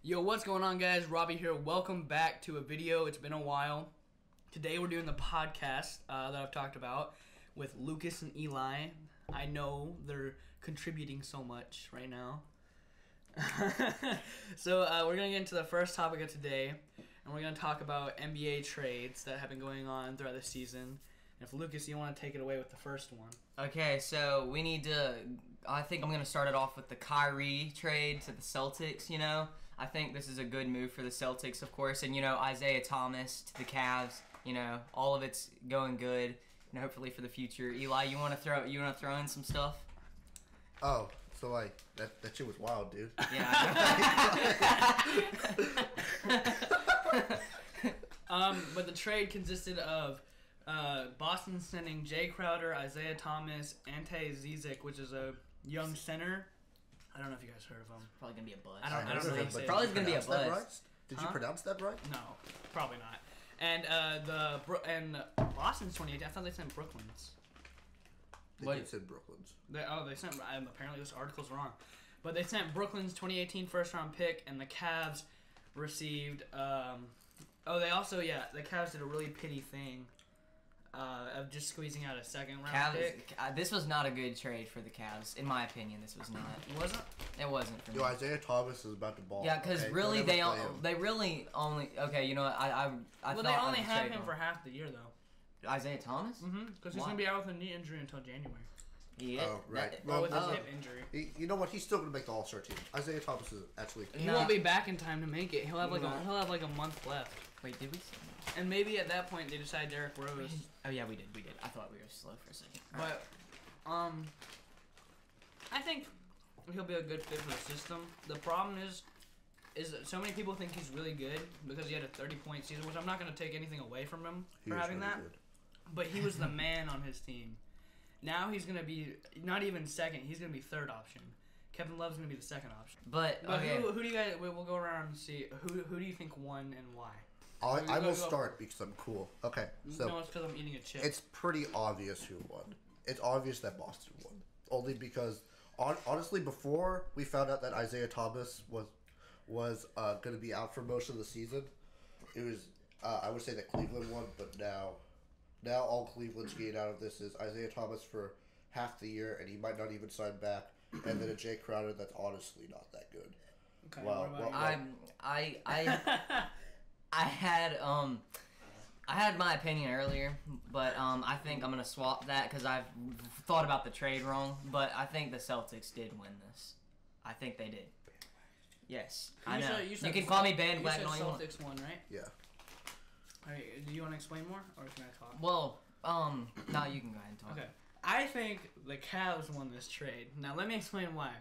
Yo, what's going on, guys? Robbie here. Welcome back to a video. It's been a while. Today we're doing the podcast that I've talked about with Lucas and Eli. I know they're contributing so much right now. So we're going to get into the first topic of today, and we're going to talk about NBA trades that have been going on throughout the season. And if Lucas, you want to take it away with the first one. Okay, so we need to, I think I'm going to start it off with the Kyrie trade to the Celtics, you know. I think this is a good move for the Celtics, of course. And, you know, Isaiah Thomas to the Cavs, you know, all of it's going good, and hopefully for the future. Eli, you want to throw in some stuff? Oh, so like that shit was wild, dude. Yeah. But the trade consisted of Boston sending Jay Crowder, Isaiah Thomas, Ante Zizic, which is a young center. I don't know if you guys heard of him. Probably going to be a bust. I don't know. But Probably going to be a bust. Right? Did you pronounce that right? No, probably not. And Boston's 2018. I thought they sent Brooklyn's. They said Brooklyn's. They sent. Apparently this article's wrong, but they sent Brooklyn's 2018 first round pick, and the Cavs received. The Cavs did a really pity thing. Of just squeezing out a second round pick. This was not a good trade for the Cavs, in my opinion. This was not. It wasn't. It wasn't for me. Yo, Isaiah Thomas is about to ball. Yeah, because really they really only. Okay, you know what? Well, they only have him for half the year though. Isaiah Thomas? Mm-hmm. Because he's gonna be out with a knee injury until January. Yeah. Oh, right. With his hip injury. You know what? He's still gonna make the All-Star team. Isaiah Thomas is actually. He won't be back in time to make it. He'll have like a month left. Wait, did we say that? And maybe at that point they decide Derrick Rose. Oh yeah, we did. I thought we were slow for a second. But I think he'll be a good fit for the system. The problem is that so many people think he's really good because he had a 30-point season, which I'm not going to take anything away from him for having that. Good. But he was the man on his team. Now he's going to be not even second. He's going to be third option. Kevin Love's going to be the second option. But okay. Who do you guys? We'll go around and see who do you think won and why. I will start because I'm cool. Okay, so no, it's because I'm eating a chip. It's pretty obvious who won. It's obvious that Boston won. Only because, honestly, before we found out that Isaiah Thomas was going to be out for most of the season, it was I would say that Cleveland won. But now all Cleveland's getting out of this is Isaiah Thomas for half the year, and he might not even sign back, and then a Jay Crowder that's honestly not that good. Okay. I had my opinion earlier, but I think I'm gonna swap that because I've thought about the trade wrong. But I think the Celtics did win this. I think they did. Yes, I know. You can call me bandwagon all you want. Celtics won, right? Yeah. All right. Do you want to explain more, or can I talk? Well, no, you can go ahead and talk. Okay. I think the Cavs won this trade. Now let me explain why.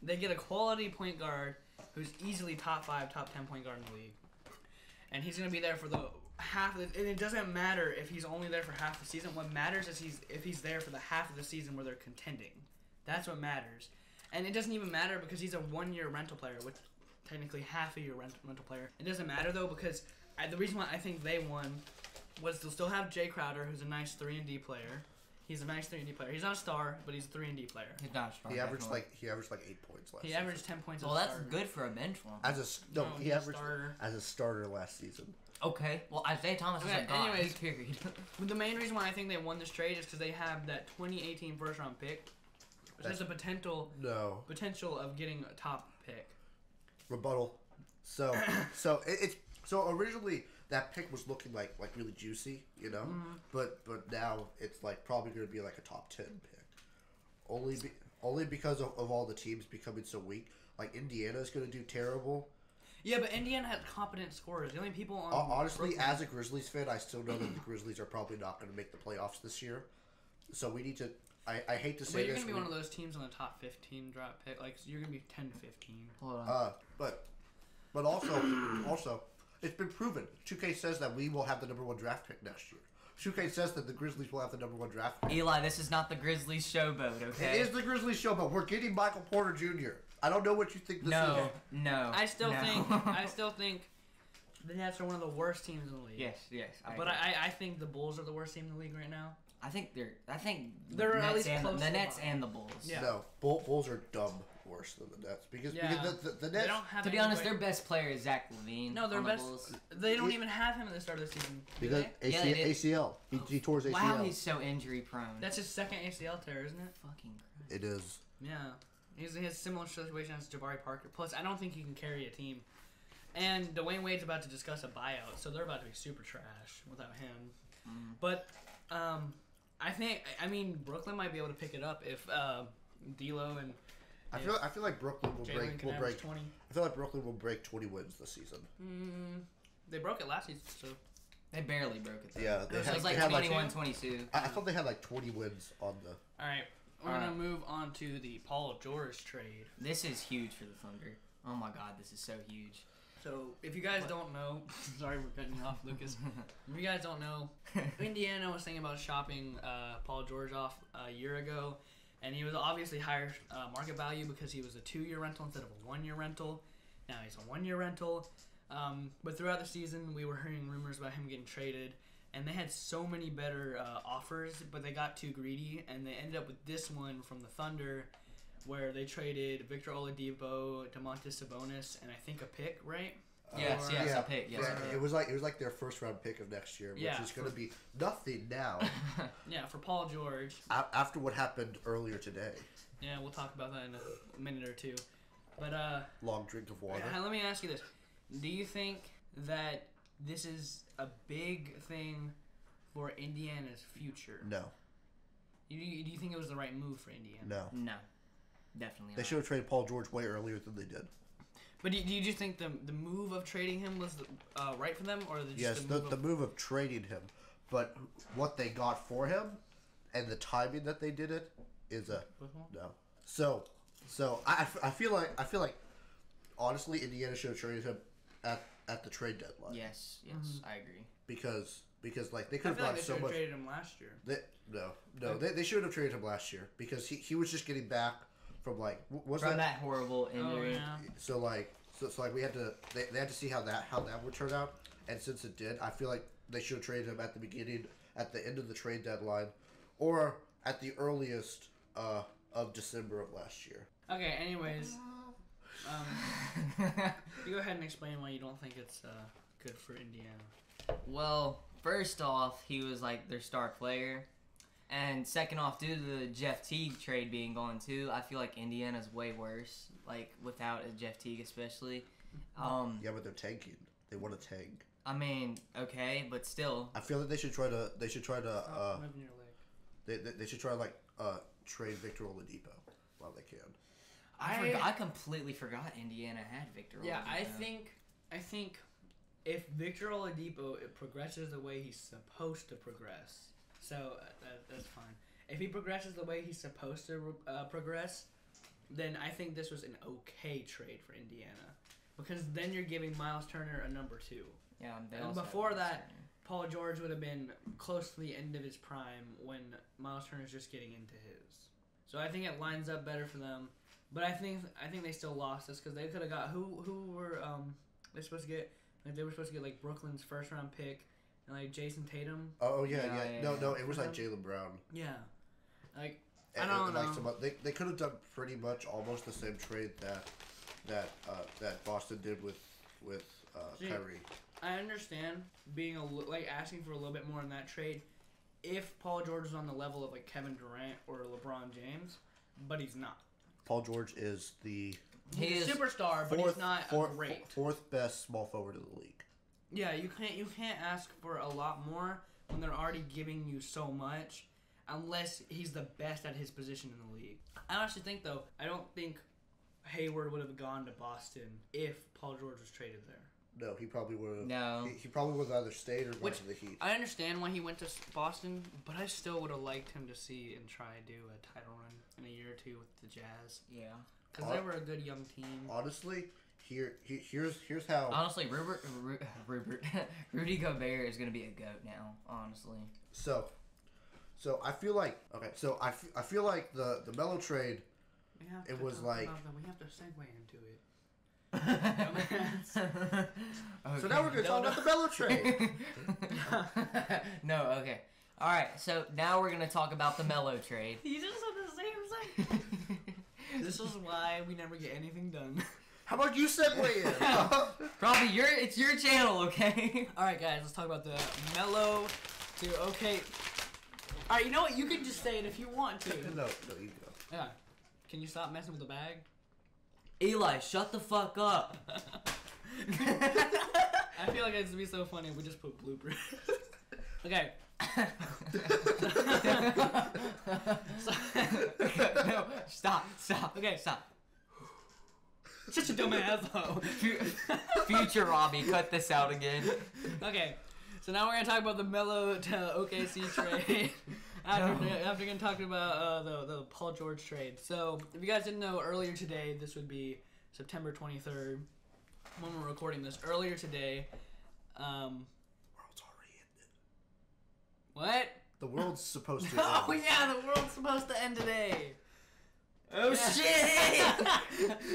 They get a quality point guard who's easily top 5, top 10 point guard in the league. And he's going to be there for the half. And it doesn't matter if he's only there for half the season. What matters is if he's there for the half of the season where they're contending. That's what matters. And it doesn't even matter because he's a 1-year rental player, which technically half a year rental player. It doesn't matter though because the reason why I think they won was they'll still have Jay Crowder, who's a nice 3-and-D player. He's a nice 3-and-D player. He's not a star, but he's a 3-and-D player. He's not a star. He averaged like 8 points last season. He averaged 10 points. Well, that's good for a bench one. He averaged as a starter last season. Okay. Well, Isaiah Thomas is a god. Anyways, period. The main reason why I think they won this trade is because they have that 2018 first round pick, which has the potential of getting a top pick. Rebuttal. So originally that pick was looking like really juicy, you know, but now it's like probably going to be like a top 10 pick, only because of all the teams becoming so weak. Like Indiana is going to do terrible. Yeah, but Indiana has competent scorers. The only people on honestly, as a Grizzlies fan, I still know that the Grizzlies are probably not going to make the playoffs this year. So we need to. I hate to say but you're this. You're going to be one of those teams on the top 15 draft pick. Like you're going to be 10 to 15. Hold on. But also, it's been proven. 2K says that we will have the number 1 draft pick next year. 2K says that the Grizzlies will have the number 1 draft pick. Eli, this is not the Grizzlies showboat, okay? It is the Grizzlies showboat. We're getting Michael Porter Jr. I don't know what you think this is. No. I still think the Nets are one of the worst teams in the league. Yes. I think the Bulls are the worst team in the league right now. I think they're at least close the to Nets the and the Bulls. Yeah. No, Bulls are dumb. worse than the Nets because Yeah. the They Nets. don't have To be honest, anybody- their best player is Zach LaVine. No, their on the best. Bulls. They don't He- even have him at the start of the season. Do Because they? Yeah, they did. ACL. He tore his ACL. Wow, he's so injury prone. That's his second ACL tear, isn't it? fucking Christ. It is. Yeah. He has a similar situation as Jabari Parker. Plus, I don't think he can carry a team. And Dwayne Wade's about to discuss a buyout, so they're about to be super trash without him. Mm. But I mean, Brooklyn might be able to pick it up if D'Lo and I feel like Brooklyn will Jalen can average 20. I feel like Brooklyn will break 20 wins this season. They broke it last season, so They barely broke it though. Yeah, It was like they had 21-22. I thought they had like 20 wins on the. all right. We're All gonna right. move on to the Paul George trade. This is huge for the Thunder. Oh my god, this is so huge. So, if you guys don't know, sorry for cutting you off, Lucas. If you guys don't know, Indiana was thinking about shopping Paul George off a year ago, and he was obviously higher market value because he was a 2-year rental instead of a 1-year rental. Now he's a 1-year rental. But throughout the season, we were hearing rumors about him getting traded, and they had so many better offers, but they got too greedy, and they ended up with this one from the Thunder, where they traded Victor Oladipo, Domantas Sabonis, and I think a pick, right? Yes, Or- yes, a pick. Yes, Yeah, a pick. it was like their first round pick of next year, which Yeah, is going to be nothing now. Yeah, for Paul George. After what happened earlier today. Yeah, we'll talk about that in a minute or two. But Long drink of water. let me ask you this: do you think that this is a big thing for Indiana's future? No, Do you think it was the right move for Indiana? no. No, definitely They not. should have traded Paul George way earlier than they did. But do you just think the move of trading him was right for them, or just Yes, the move of trading him, but what they got for him, and the timing that they did it is a no. So I feel like honestly Indiana should have traded him at the trade deadline. Yes, I agree. Because like they I could have feel like gotten they so should have much. traded him last year. They should have traded him last year because he was just getting back from like From that horrible injury. Oh, yeah. so like we had to they had to see how that would turn out, and since it did, I feel like they should have traded him at the end of the trade deadline, or at the earliest of December of last year. Okay. Anyways, you go ahead and explain why you don't think it's good for Indiana. Well, first off, he was like their star player. And second off, due to the Jeff Teague trade being gone too, I feel like Indiana's way worse. Like without a Jeff Teague especially. Yeah, but they're tanking. They want to tank. I mean, okay, but still. I feel like they should try to Moving your leg. they should try to like trade Victor Oladipo while they can. I completely forgot Indiana had Victor Yeah, Oladipo. I think if Victor Oladipo progresses the way he's supposed to progress, so that's fine. If he progresses the way he's supposed to progress, then I think this was an okay trade for Indiana, because then you're giving Miles Turner a number 2. Yeah, they And also have before Miles that, Turner. Paul George would have been close to the end of his prime when Miles Turner's just getting into his. So I think it lines up better for them. But I think they still lost this because they could have got who were they supposed to get, like they were supposed to get like Brooklyn's first round pick and like Jason Tatum. Oh yeah. Yeah. No, it was like Jaylen Brown. Yeah, like And, I don't like know. they could have done pretty much almost the same trade that Boston did with See, Kyrie. I understand being like asking for a little bit more in that trade if Paul George was on the level of like Kevin Durant or LeBron James, but he's not. Paul George is the He's a superstar, but he's not great. fourth best small forward in the league. Yeah, you can't ask for a lot more when they're already giving you so much, unless he's the best at his position in the league. I honestly think though, I don't think Hayward would have gone to Boston if Paul George was traded there. No, he probably would have. No. He probably would have either stayed or went to the Heat. I understand why he went to Boston, but I still would have liked him to see and try to do a title run in a year or two with the Jazz, Yeah. because they were a good young team. Honestly, here's how. Honestly, Rudy Gobert is gonna be a goat now. Honestly. So I feel like I feel like the Melo trade. We have It to was talk like- about that. We have to segue into it. Okay. So now we're gonna talk about the Melo trade. No, okay. Alright, so now we're gonna talk about the Melo trade. You just said the same thing. This is why we never get anything done. How about you segue in? Probably it's your channel, okay? All right, guys, let's talk about the mellow to okay. All right, you know what? You can just say it if you want to. No, you go. Yeah. Can you stop messing with the bag? Eli, shut the fuck up. I feel like it'd be so funny if we just put bloopers. Okay. No, stop. Okay. Stop. Such a dumb asshole. Future Robbie, cut this out again. Okay. So now we're gonna talk about the Melo to OKC trade. After gonna talk about the Paul George trade. So if you guys didn't know, earlier today, this would be September 23rd when we're recording this. Earlier today, World's already ended. what? The world's supposed to. Oh end. yeah, the world's supposed to end today. Oh Yeah. shit!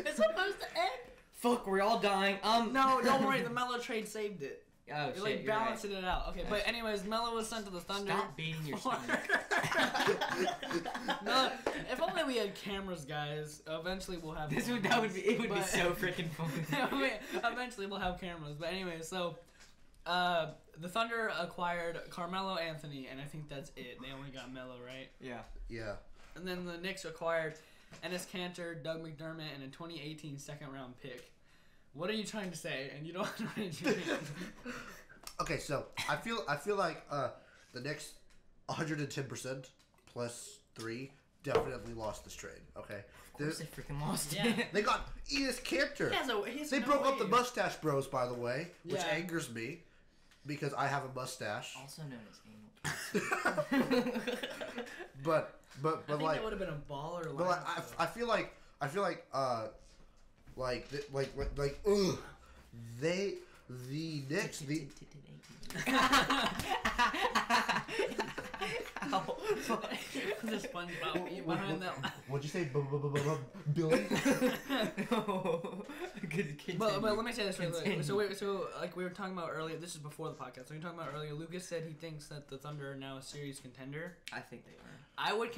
It's supposed to end. Fuck, we're all dying. No, don't worry. The Melo trade saved it. Oh It shit, like you're right. balancing it out. Okay, but anyways, Melo was sent to the Thunder. Stop beating your for- No, if only we had cameras, guys. Eventually we'll have. It would be But- so freaking funny. Eventually we'll have cameras. But anyway, so the Thunder acquired Carmelo Anthony, and I think that's it. They only got Melo, right? Yeah. Yeah. And then the Knicks acquired Enes Kanter, Doug McDermott, and a 2018 second-round pick. What are you trying to say? And you don't have to raise your hand. Okay, so I feel like the next 110% plus 3 definitely lost this trade. Okay, Of course they freaking lost Yeah. it. they got Enes Kanter. He has They no broke up the wave. Mustache Bros, by the way, which Yeah. angers me because I have a mustache. Also known as anal. But I think like, that would have been a baller. but like, lineup, though. I feel like the Knicks The SpongeBob meme behind that. What'd you say, Billy? But let me say this real quick. Continue. So like we were talking about earlier. This is before the podcast. So we were talking about earlier. Lucas said he thinks that the Thunder are now a serious contender. I think they are. I would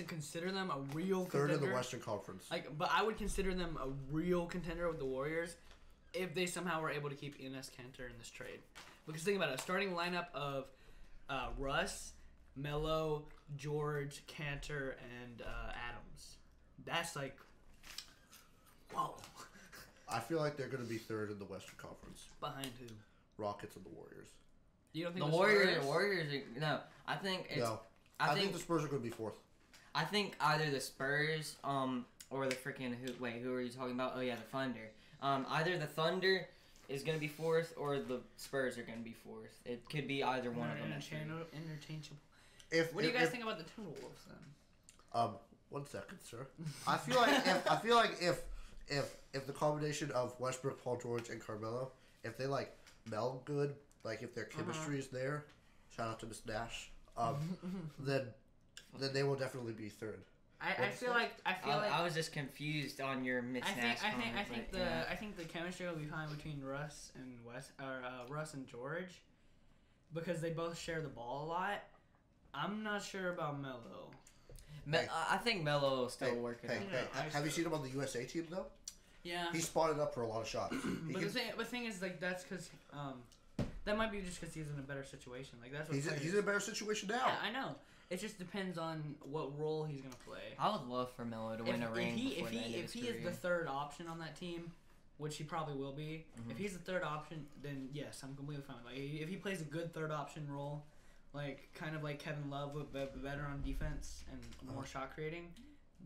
consider them a real Third contender. in the Western Conference. But I would consider them a real contender with the Warriors if they somehow were able to keep Enes Kanter in this trade. Because think about it, a starting lineup of Russ, Melo, George, Kanter, and Adams. That's like, whoa. I feel like they're going to be third in the Western Conference. Behind who? Rockets and the Warriors. You don't think The the Warriors. Spurs? Warriors. No, I think it's. No, I think the Spurs are going to be fourth. I think either the Spurs, or the freaking who are you talking about? Oh yeah, the Thunder. Either the Thunder is gonna be fourth, or the Spurs are gonna be fourth. It could be either one of them. Interchangeable. What do you guys think about the Timberwolves then? 1 second, sir. I feel like if the combination of Westbrook, Paul George, and Carmelo, if they like meld good, like if their chemistry is there, shout out to Miss Nash, then they will definitely be third. I feel like I was just confused on your Miss Nash comment, I think the chemistry will be fine between Russ and Russ and George, because they both share the ball a lot. I'm not sure about Melo. I think Melo will still work it out. Yeah, Have you seen him on the USA team though? Yeah. He spotted up for a lot of shots. But the thing is, like, that's because that might be just because he's in a better situation. Like that's what he's in a better situation now. Yeah, I know. It just depends on what role he's gonna play. I would love for Melo to win a ring before the end of his If he is career. the third option on that team, which he probably will be, if he's the third option, then yes, I'm completely fine. Like if he plays a good third option role, like kind of like Kevin Love, but better on defense and more shot creating,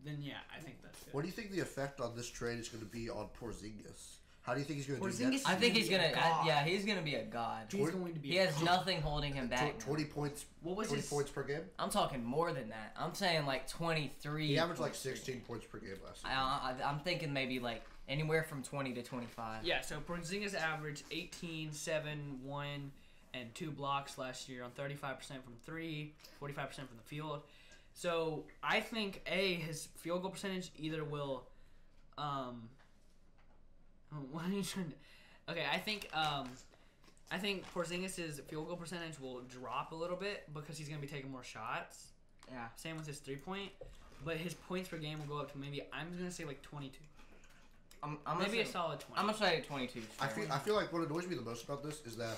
then yeah, I think that's good. What do you think the effect on this trade is going to be on Porzingis? How do you think he's going to do Porzingis- that? I think he's gonna. God. Yeah, he's gonna be a god. He's going to be. He has nothing holding him back. now. 20 points. What was 20 his? points per game. I'm talking more than that. I'm saying like 23. He averaged like points per 16 game. points per game last season. I'm thinking maybe like anywhere from 20 to 25. Yeah, so Porzingis averaged 18, 7, 1, and 2 blocks last year on 35% from 3, 45% from the field. So I think his field goal percentage either will, what are you trying to? Okay, I think Porzingis' field goal percentage will drop a little bit because he's gonna be taking more shots. Yeah. Same with his 3-point. but his points per game will go up to maybe I'm gonna say like 22. I'm Maybe gonna a solid 20. I'm gonna say 22. I feel like what annoys me the most about this is that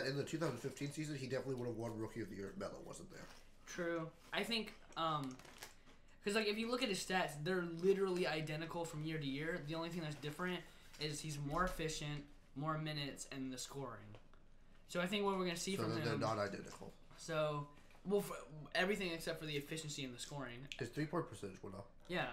in the 2015 season he definitely would have won Rookie of the Year if Melo wasn't there. True. I think because like if you look at his stats, they're literally identical from year to year. The only thing that's different is he's more efficient, more minutes, and the scoring. So I think what we're gonna see So from they're him. not identical. So, well, everything except for the efficiency and the scoring. His 3-point percentage went up. Yeah,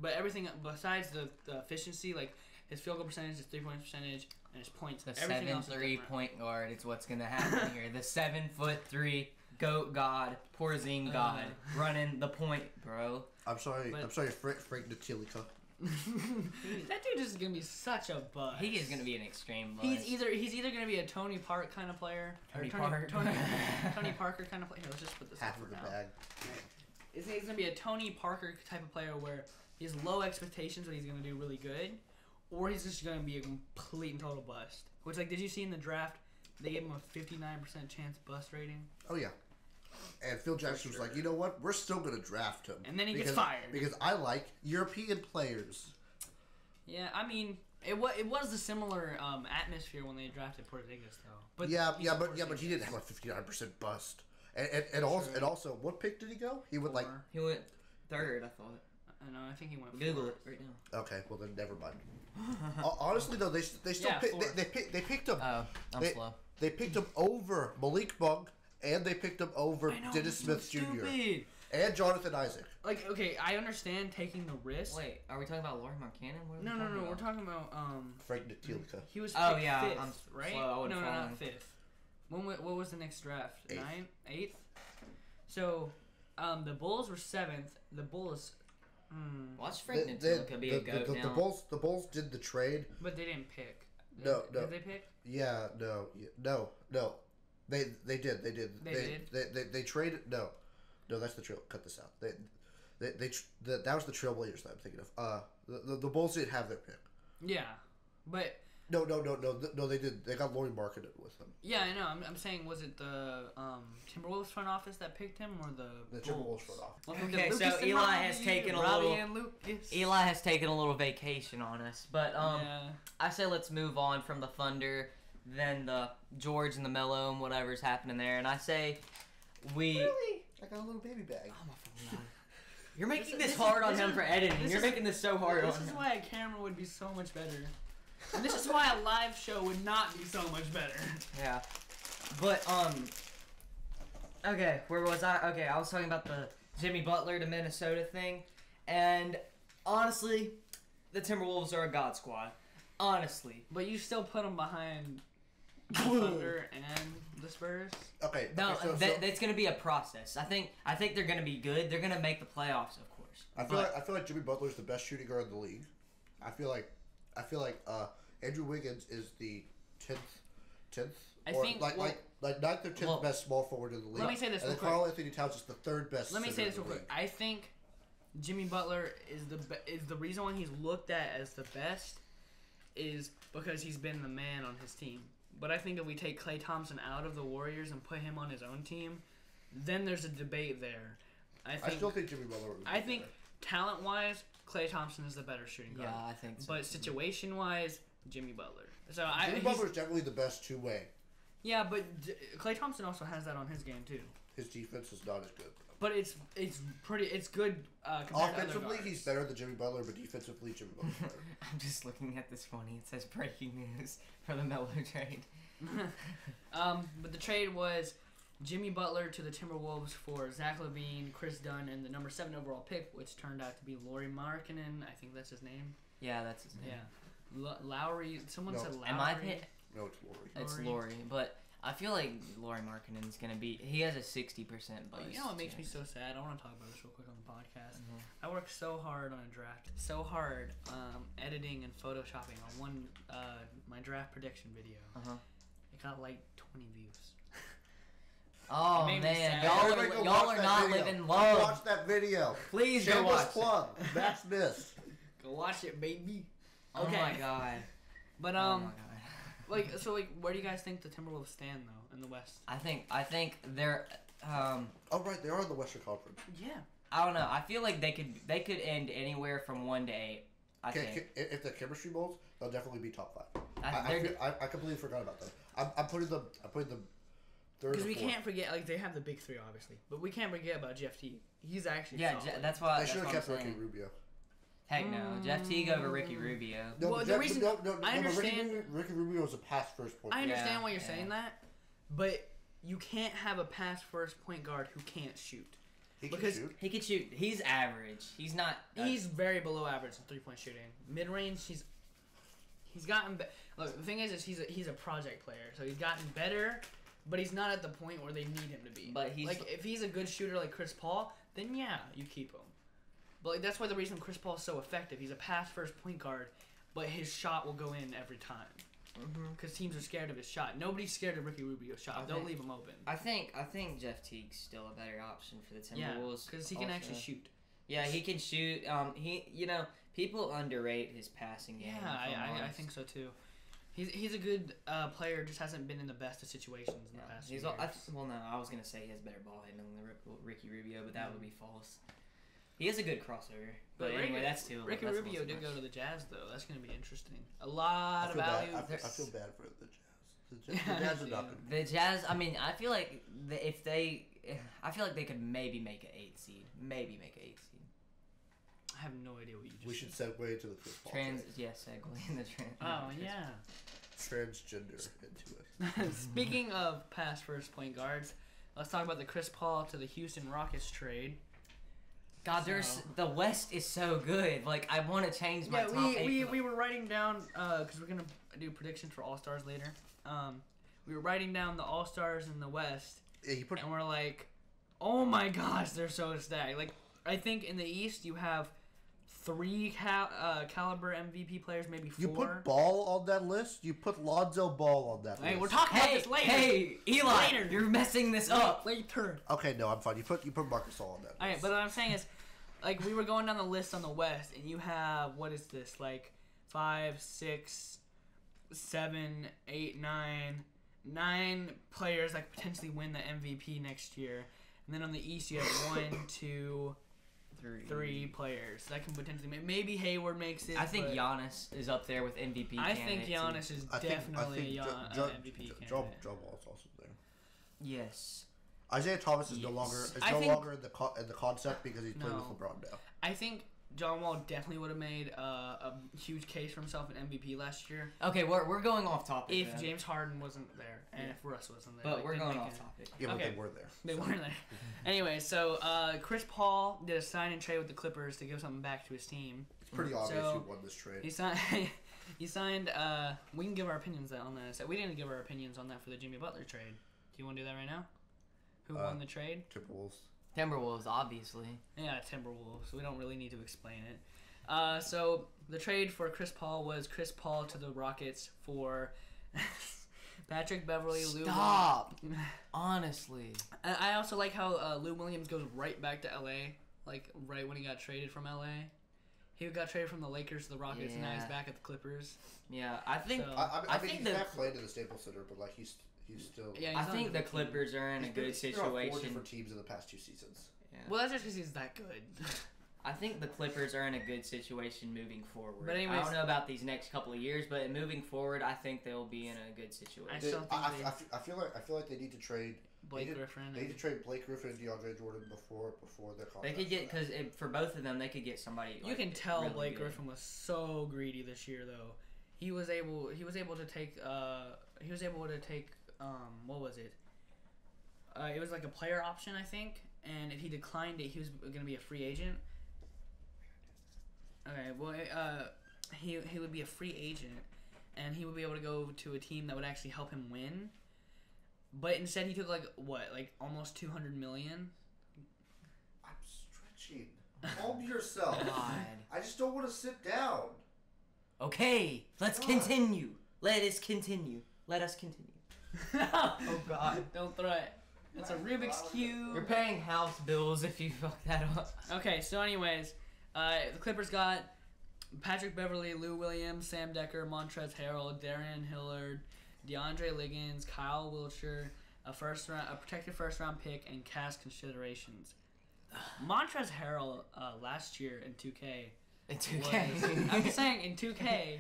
but everything besides the efficiency, like his field goal percentage, his 3-point percentage, and his points. The everything else is 7'3" different. point guard is what's gonna happen here. The 7'3" goat god, Porzingis god, running the point, bro. I'm sorry, Frank Natilica. That dude is gonna be such a bust. He is gonna be an extreme bust. He's either gonna be a Tony Park kind of player or Tony Parker kind of player. Let's just put this Half over of the now. bag. He's gonna be a Tony Parker type of player where he has low expectations that he's gonna do really good, or he's just gonna be a complete and total bust. Which, like, did you see in the draft they gave him a 59% chance bust rating? Oh yeah. And Phil Jackson was like, you know what? We're still gonna draft him. And then he gets fired because I like European players. Yeah, I mean, it was a similar atmosphere when they drafted Porzingis though. But but he didn't have a 59% bust. And also, what pick did he go? He went He went third, I thought. I know. I think he went. Google fourth. it right now. Okay, well then never mind. Honestly though, they still they picked him. Oh, I'm slow. They picked him over Malik Monk, and they picked him over Dennis Smith Jr. Stupid. and Jonathan Isaac. Like, okay, I understand taking the risk. Wait, are we talking about Laurie Markkanen? What are we No, talking about? we're talking about Frank Natilica. He was Oh, picked yeah, fifth, I'm right? slow, I would've No, fallen. not fifth. What was the next draft? Eighth. Eighth. So, the Bulls were seventh. The Bulls. Watch Frank Natilica be a goat now. The Bulls did the trade. But they didn't pick. No. Did they pick? Yeah, no. They did. They traded. No, that's the trail. Cut this out. That was the Trailblazers that I'm thinking of. The Bulls didn't have their pick. Yeah, but No. They did. They got Laurie Markkanen with them. yeah, I know. I'm saying, was it the Timberwolves front office that picked him, or the Timberwolves front office? Welcome to Okay, so Lucas and Eli Robbie, has taken a Robbie little. and Lucas. Eli has taken a little vacation on us, but Yeah. I say let's move on from the Thunder, then the George and the Mello and whatever's happening there, and I say we. Really? I got a little baby bag. Oh my fucking God. You're making This this is- hard on this him is- for editing. this You're is- making this so hard This on is him. why a camera would be so much better. And this is why a live show would not be so much better. Yeah. But, okay, where was I? Okay, I was talking about the Jimmy Butler to Minnesota thing. And, honestly, the Timberwolves are a god squad. Honestly. But you still put them behind the Thunder and the Spurs? Okay. No, so that's going to be a process. I think they're going to be good. They're going to make the playoffs, of course. I feel like Jimmy Butler's the best shooting guard in the league. I feel like Andrew Wiggins is the 10th I or think, like 9th or 10th best small forward in the league. Let me say this and real then quick. Karl Anthony Towns is the 3rd best. Let me say center this in real the quick. league. I think Jimmy Butler is the reason why he's looked at as the best is because he's been the man on his team. But I think if we take Klay Thompson out of the Warriors and put him on his own team, then there's a debate there. I still think Jimmy Butler would be I think better. talent-wise, Klay Thompson is the better shooting guard. Yeah, I think so. But situation-wise, Jimmy Butler. So Jimmy Butler is definitely the best two-way. Yeah, but Klay Thompson also has that on his game too. His defense is not as good. But it's good. Compared to other Offensively, guards. he's better than Jimmy Butler, but defensively, Jimmy Butler's better. I'm just looking at this funny. It says breaking news for the Melo trade. But the trade was Jimmy Butler to the Timberwolves for Zach LaVine, Chris Dunn, and the number 7 overall pick, which turned out to be Lauri Markkanen. I think that's his name. Yeah, that's his name. Yeah, Lowry. Someone No. said Lowry. Am I pit? No, it's Laurie. It's Laurie. Laurie, but I feel like Laurie Markkanen is gonna be. He has a 60% buzz. You know what makes me so sad? I want to talk about this real quick on the podcast. Mm-hmm. I worked so hard on a draft, so hard editing and photoshopping on one my draft prediction video. It got like 20 views. Oh It made me man, sad. y'all Everybody go are watch that not video. living Go low. watch that video. Please go Shameless watch it. plug. Max missed. Go watch it, baby. Oh my god. But Oh my god. where do you guys think the Timberwolves stand though in the West? I think they're Oh right, they are in the Western Conference. Yeah. I don't know. I feel like they could end anywhere from 1 to 8. I think. If the chemistry molds, they'll definitely be top 5. I I completely forgot about them. I'm putting them third. Because we can't forget, like, they have the big 3, obviously, but we can't forget about Jeff T. He's actually solid. That's why They should have kept Ricky saying. Rubio. Heck no, Jeff Teague over Ricky Rubio. No, Well, but the reason I understand Ricky Rubio was a pass first point. I guard. understand why you're saying that, but you can't have a pass first point guard who can't shoot. He can because shoot. He could shoot. He's average. He's not. He's very below average in 3-point shooting. Mid range, he's gotten. Look, the thing is he's a project player, so he's gotten better, but he's not at the point where they need him to be. But he's like if he's a good shooter like Chris Paul, then yeah, you keep him. But like that's why the reason Chris Paul is so effective. He's a pass first point guard, but his shot will go in every time. Because teams are scared of his shot. Nobody's scared of Ricky Rubio's shot. They'll leave him open. I think Jeff Teague's still a better option for the Timberwolves. Because he can actually shoot. Yeah, he can shoot. People underrate his passing game. Yeah, I think so too. He's a good player. Just hasn't been in the best of situations in the past. Years. I was gonna say he has better ball handling than Ricky Rubio, but that would be false. He is a good crossover. But anyway, that's too. Ricky Rubio did go to the Jazz though. That's gonna be interesting. A lot of value. I feel bad for the Jazz. The Jazz are not good. The Jazz. I mean, I feel like I feel like they could maybe make an 8 seed. I have no idea what you just. We should segue into the Chris Paul. Segue in the trans. Oh yeah. Transgender into it. Speaking of pass first point guards, let's talk about the Chris Paul to the Houston Rockets trade. God, the West is so good. Like, I want to change my top 8. We were writing down because we're gonna do predictions for All-Stars later. We were writing down the All-Stars in the West, and we're like, oh my gosh, they're so stacked. Like, I think in the East you have 3 caliber MVP players, maybe 4. You put Ball on that list. You put Lonzo Ball on that list. Hey, we're talking about this later. Hey, Eli, you're messing this up. Later. Okay, no, I'm fine. You put Marcus All on that list. Alright, but what I'm saying is, like, we were going down the list on the West, and you have, what is this, like, 5, 6, 7, 8, 9 players that could potentially win the MVP next year. And then on the East, you have 1, 2, 3 players that can potentially maybe Hayward makes it. I think Giannis is up there with MVP. I think Giannis is definitely an MVP candidate. John Wall is also there. Yes. Isaiah Thomas is no longer in the concept because he's playing with LeBron now. I think John Wall definitely would have made a huge case for himself in MVP last year. Okay, we're going off topic. If James Harden wasn't there, and if Russ wasn't there. But we're going off topic. Yeah, but they were there. They were there. Anyway, so Chris Paul did a sign and trade with the Clippers to give something back to his team. It's pretty obvious who won this trade. He signed. We can give our opinions on that. We didn't give our opinions on that for the Jimmy Butler trade. Do you want to do that right now? Who won the trade? Timberwolves, obviously. Yeah, Timberwolves. We don't really need to explain it. So the trade for Chris Paul was Chris Paul to the Rockets for Patrick Beverley. Stop. Honestly. I also like how Lou Williams goes right back to LA, like right when he got traded from LA. He got traded from the Lakers to the Rockets, and now he's back at the Clippers. Yeah, I think. So, I think he's not played in the Staples Center, but like he's still. Yeah, I think the Clippers are in a good situation. He's been on 4 different teams in the past 2 seasons. Yeah. Well, that's just because he's that good. I think the Clippers are in a good situation moving forward. But anyways, I don't know about these next couple of years, but moving forward, I think they'll be in a good situation. I feel like they need to trade Blake Griffin. They need to trade Blake Griffin and DeAndre Jordan before their contract. They could get for both of them, they could get somebody. You can tell really Blake Griffin was so greedy this year, though. He was able to take what was it? It was like a player option, I think, and if he declined it, he was going to be a free agent. Okay, well, he would be a free agent, and he would be able to go to a team that would actually help him win. But instead, he took like almost $200 million. I'm stretching. Calm yourself. God. I just don't want to sit down. Okay, let's continue. Let us continue. Oh God! Don't throw it. It's a Rubik's Cube. You're paying house bills if you fuck that up. Okay, so anyways, the Clippers got Patrick Beverley, Lou Williams, Sam Decker, Montrezl Harrell, Darian Hillard, DeAndre Liggins, Kyle Wiltshire, a protected first round pick, and cash considerations. Montrezl Harrell last year in 2K. In 2K. I'm just saying in 2K,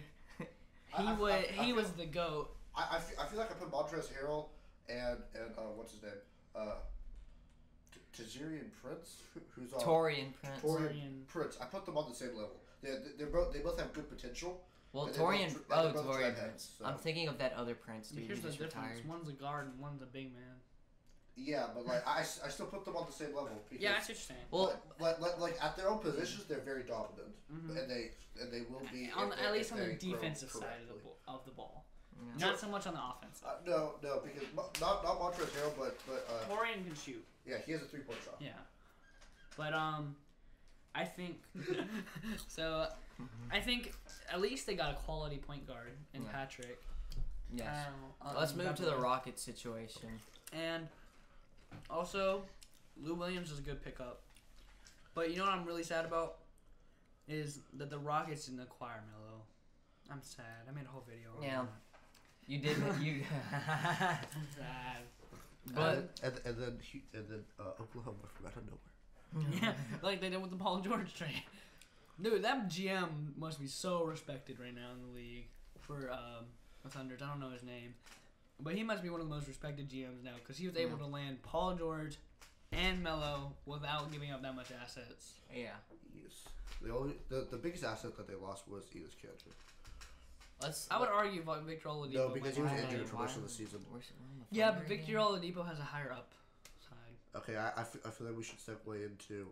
he was the GOAT. I feel like I put Montrezl Harrell and what's his name? Tazarian Prince, who's on Torian Prince. Torian Prince. I put them on the same level. They both have good potential. Well, and Torian Torian Prince. So. I'm thinking of that other Prince dude. Here's Who the just difference. retired. One's a guard and one's a big man. Yeah, but like I still put them on the same level. Because, Yeah, that's what you're saying. Well, like at their own positions, they're very dominant, and they will be at least on the they grow defensive side correctly. of the ball. Yeah. Not so much on the offense. No, because not Montrezl Harrell, but Torian can shoot. yeah, he has a 3-point shot. Yeah, but I think so. I think at least they got a quality point guard in Patrick. Yes. Let's move to the Rockets situation. And also, Lou Williams is a good pickup. But you know what I'm really sad about is that the Rockets didn't acquire Melo. I'm sad. I made a whole video. On Yeah. that. You did. You. I'm sad. But and then Oklahoma from out of nowhere. Yeah, like they did with the Paul George trade. Dude, that GM must be so respected right now in the league for the Thunders. I don't know his name, but he must be one of the most respected GMs now because he was able to land Paul George and Melo without giving up that much assets. Yeah. Yes. The biggest asset that they lost was Enos Kanter. I would argue Victor Oladipo. No, because he was went injured higher. for most of the season. Yeah, but Victor Oladipo has a higher up side. Okay, I feel like we should segue into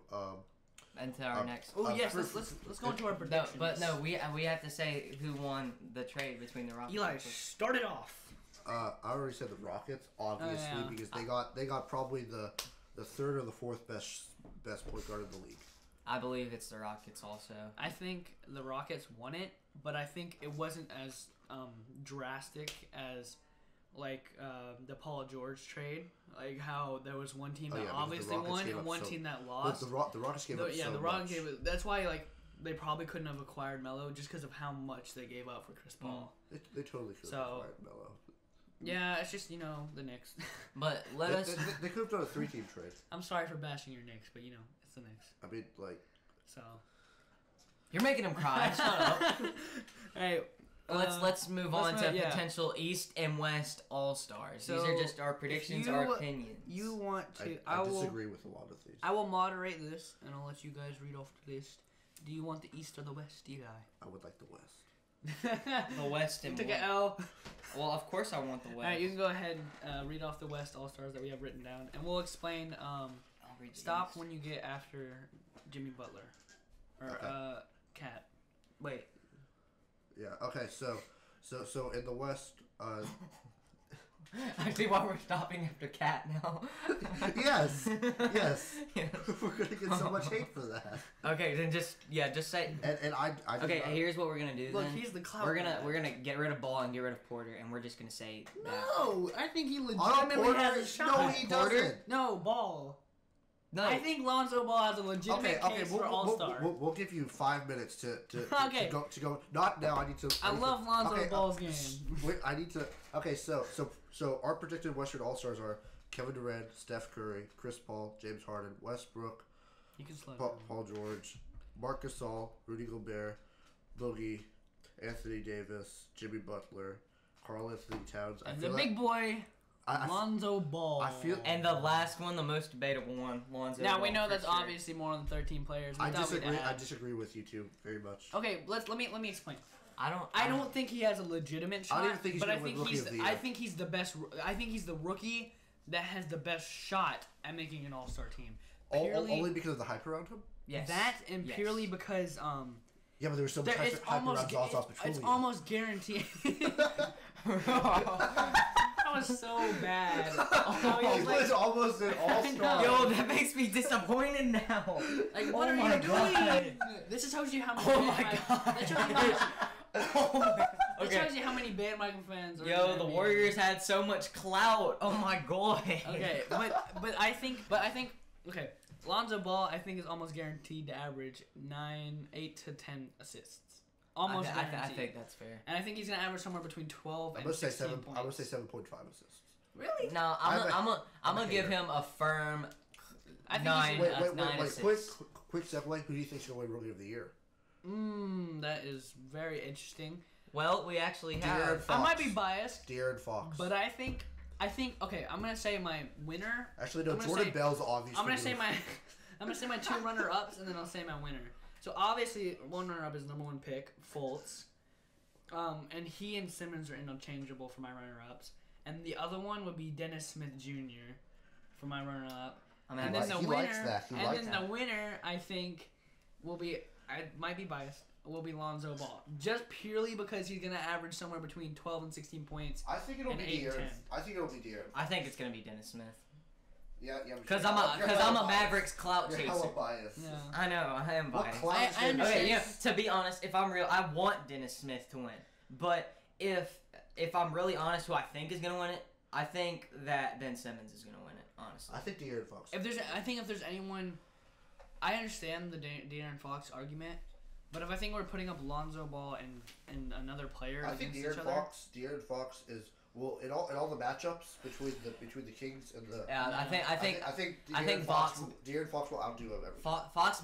Into our next. Oh yes, let's go into our predictions. No, we have to say who won the trade between the Rockets. Eli, start it off. I already said the Rockets, obviously, because they got probably the third or the fourth best point guard in the league. I believe it's the Rockets also. I think the Rockets won it, but I think it wasn't as drastic as like the Paul George trade. Like how there was one team that obviously won and one team that lost. The Rockets gave up so the much. Rockets gave it. That's why like they probably couldn't have acquired Melo just because of how much they gave up for Chris Paul. They totally could have acquired Melo. Yeah, it's just the Knicks. But they could have done a 3-team trade. I'm sorry for bashing your Knicks, but it's the Knicks. I mean, like. So. You're making him cry. Shut up. Hey. Let's move on to potential East and West All-Stars. So these are just our predictions, our opinions. You want to? I disagree with a lot of these. I will moderate this, and I'll let you guys read off the list. Do you want the East or the West, Eli? I would like the West. The West and you took an L. Well, of course I want the West. All right, you can go ahead and read off the West All-Stars that we have written down, and we'll explain. Stop when you get after Jimmy Butler or Cat. Wait. Yeah. Okay. So in the West. I see why we're stopping after Cat now. Yes. We're gonna get so much hate for that. Okay, then just say. And I okay, here's what we're gonna do. Look, then. he's the clown. We're gonna get rid of Ball and get rid of Porter, and we're just gonna say that. No, I think he legitimately has a shot. No, he doesn't. No, Ball. No. I think Lonzo Ball has a legitimate case for All-Star. We'll give you 5 minutes to Okay. to go. Not now. I need to. I love Lonzo Ball's game. Wait, I need to. Okay, so our predicted Western All-Stars are Kevin Durant, Steph Curry, Chris Paul, James Harden, Westbrook, You can slow Paul George, Marc Gasol, Rudy Gobert, Boogie, Anthony Davis, Jimmy Butler, Karl Anthony Towns, and the big boy, Lonzo Ball. I feel, and the last one, the most debatable one, Lonzo. Now Ball, we know that's sure. obviously more than 13 players. I disagree with you two very much. Okay, let me explain. I don't think he has a legitimate shot. I don't even think he's but I gonna think win Rookie he's of the Year. I think he's the best. I think he's the rookie that has the best shot at making an All-Star team. Only because of the hype around him. Yes. That and purely because Yeah, but there was so much hype around Zaza Pachulia. It's almost guaranteed. That was so bad. He was almost an All-Star. Yo, that makes me disappointed now. Like, what are you doing? This shows you how many. Oh my god. That shows you how many bandwagon fans are. Yo, the Warriors had so much clout. Oh my god. Okay, but I think okay, Lonzo Ball I think is almost guaranteed to average 8 to 10 assists. Almost guaranteed. I think that's fair. And I think he's gonna average somewhere between 12 and 16 points. I would say 7.5 assists. Really? No, I'm gonna give him a firm. I think Nine. he's, Wait, Nine quick, assists. quick segue. Who do you think's gonna win Rookie of the Year? that is very interesting. Well, we actually De'Aaron have. Fox. I might be biased, De'Aaron Fox. but I think okay. I'm gonna say my winner. Actually, no. I'm gonna Jordan say- Bell's obviously. I'm gonna say my I'm gonna say my 2 runner-ups, and then I'll say my winner. So obviously, one runner-up is number 1 pick, Fultz. And he and Simmons are interchangeable for my runner-ups. And the other one would be Dennis Smith Jr. for my runner-up. And then the he winner, likes that. He likes the winner, I think, will be. I might be biased. Will be Lonzo Ball, just purely because he's gonna average somewhere between 12 and 16 points. I think it'll and be 8 and De'Aaron. 10. I think it'll be De'Aaron. I think it's gonna be Dennis Smith. Yeah. Because I'm a Mavericks clout You're chaser. hella biased. Yeah. I know, I am What biased. clown is I gonna understand. Okay, to be honest, if I'm real, I want Dennis Smith to win. But if I'm really honest, who I think is gonna win it, I think that Ben Simmons is gonna win it. Honestly, I think De'Aaron Fox. If there's anyone, I understand the De'Aaron Fox argument, but if I think we're putting up Lonzo Ball and another player I think against each De'Aaron other, De'Aaron Fox is in all the matchups between the Kings and the. yeah, I think De'Aaron Fox- De'Aaron Fox will outdo him every. Fox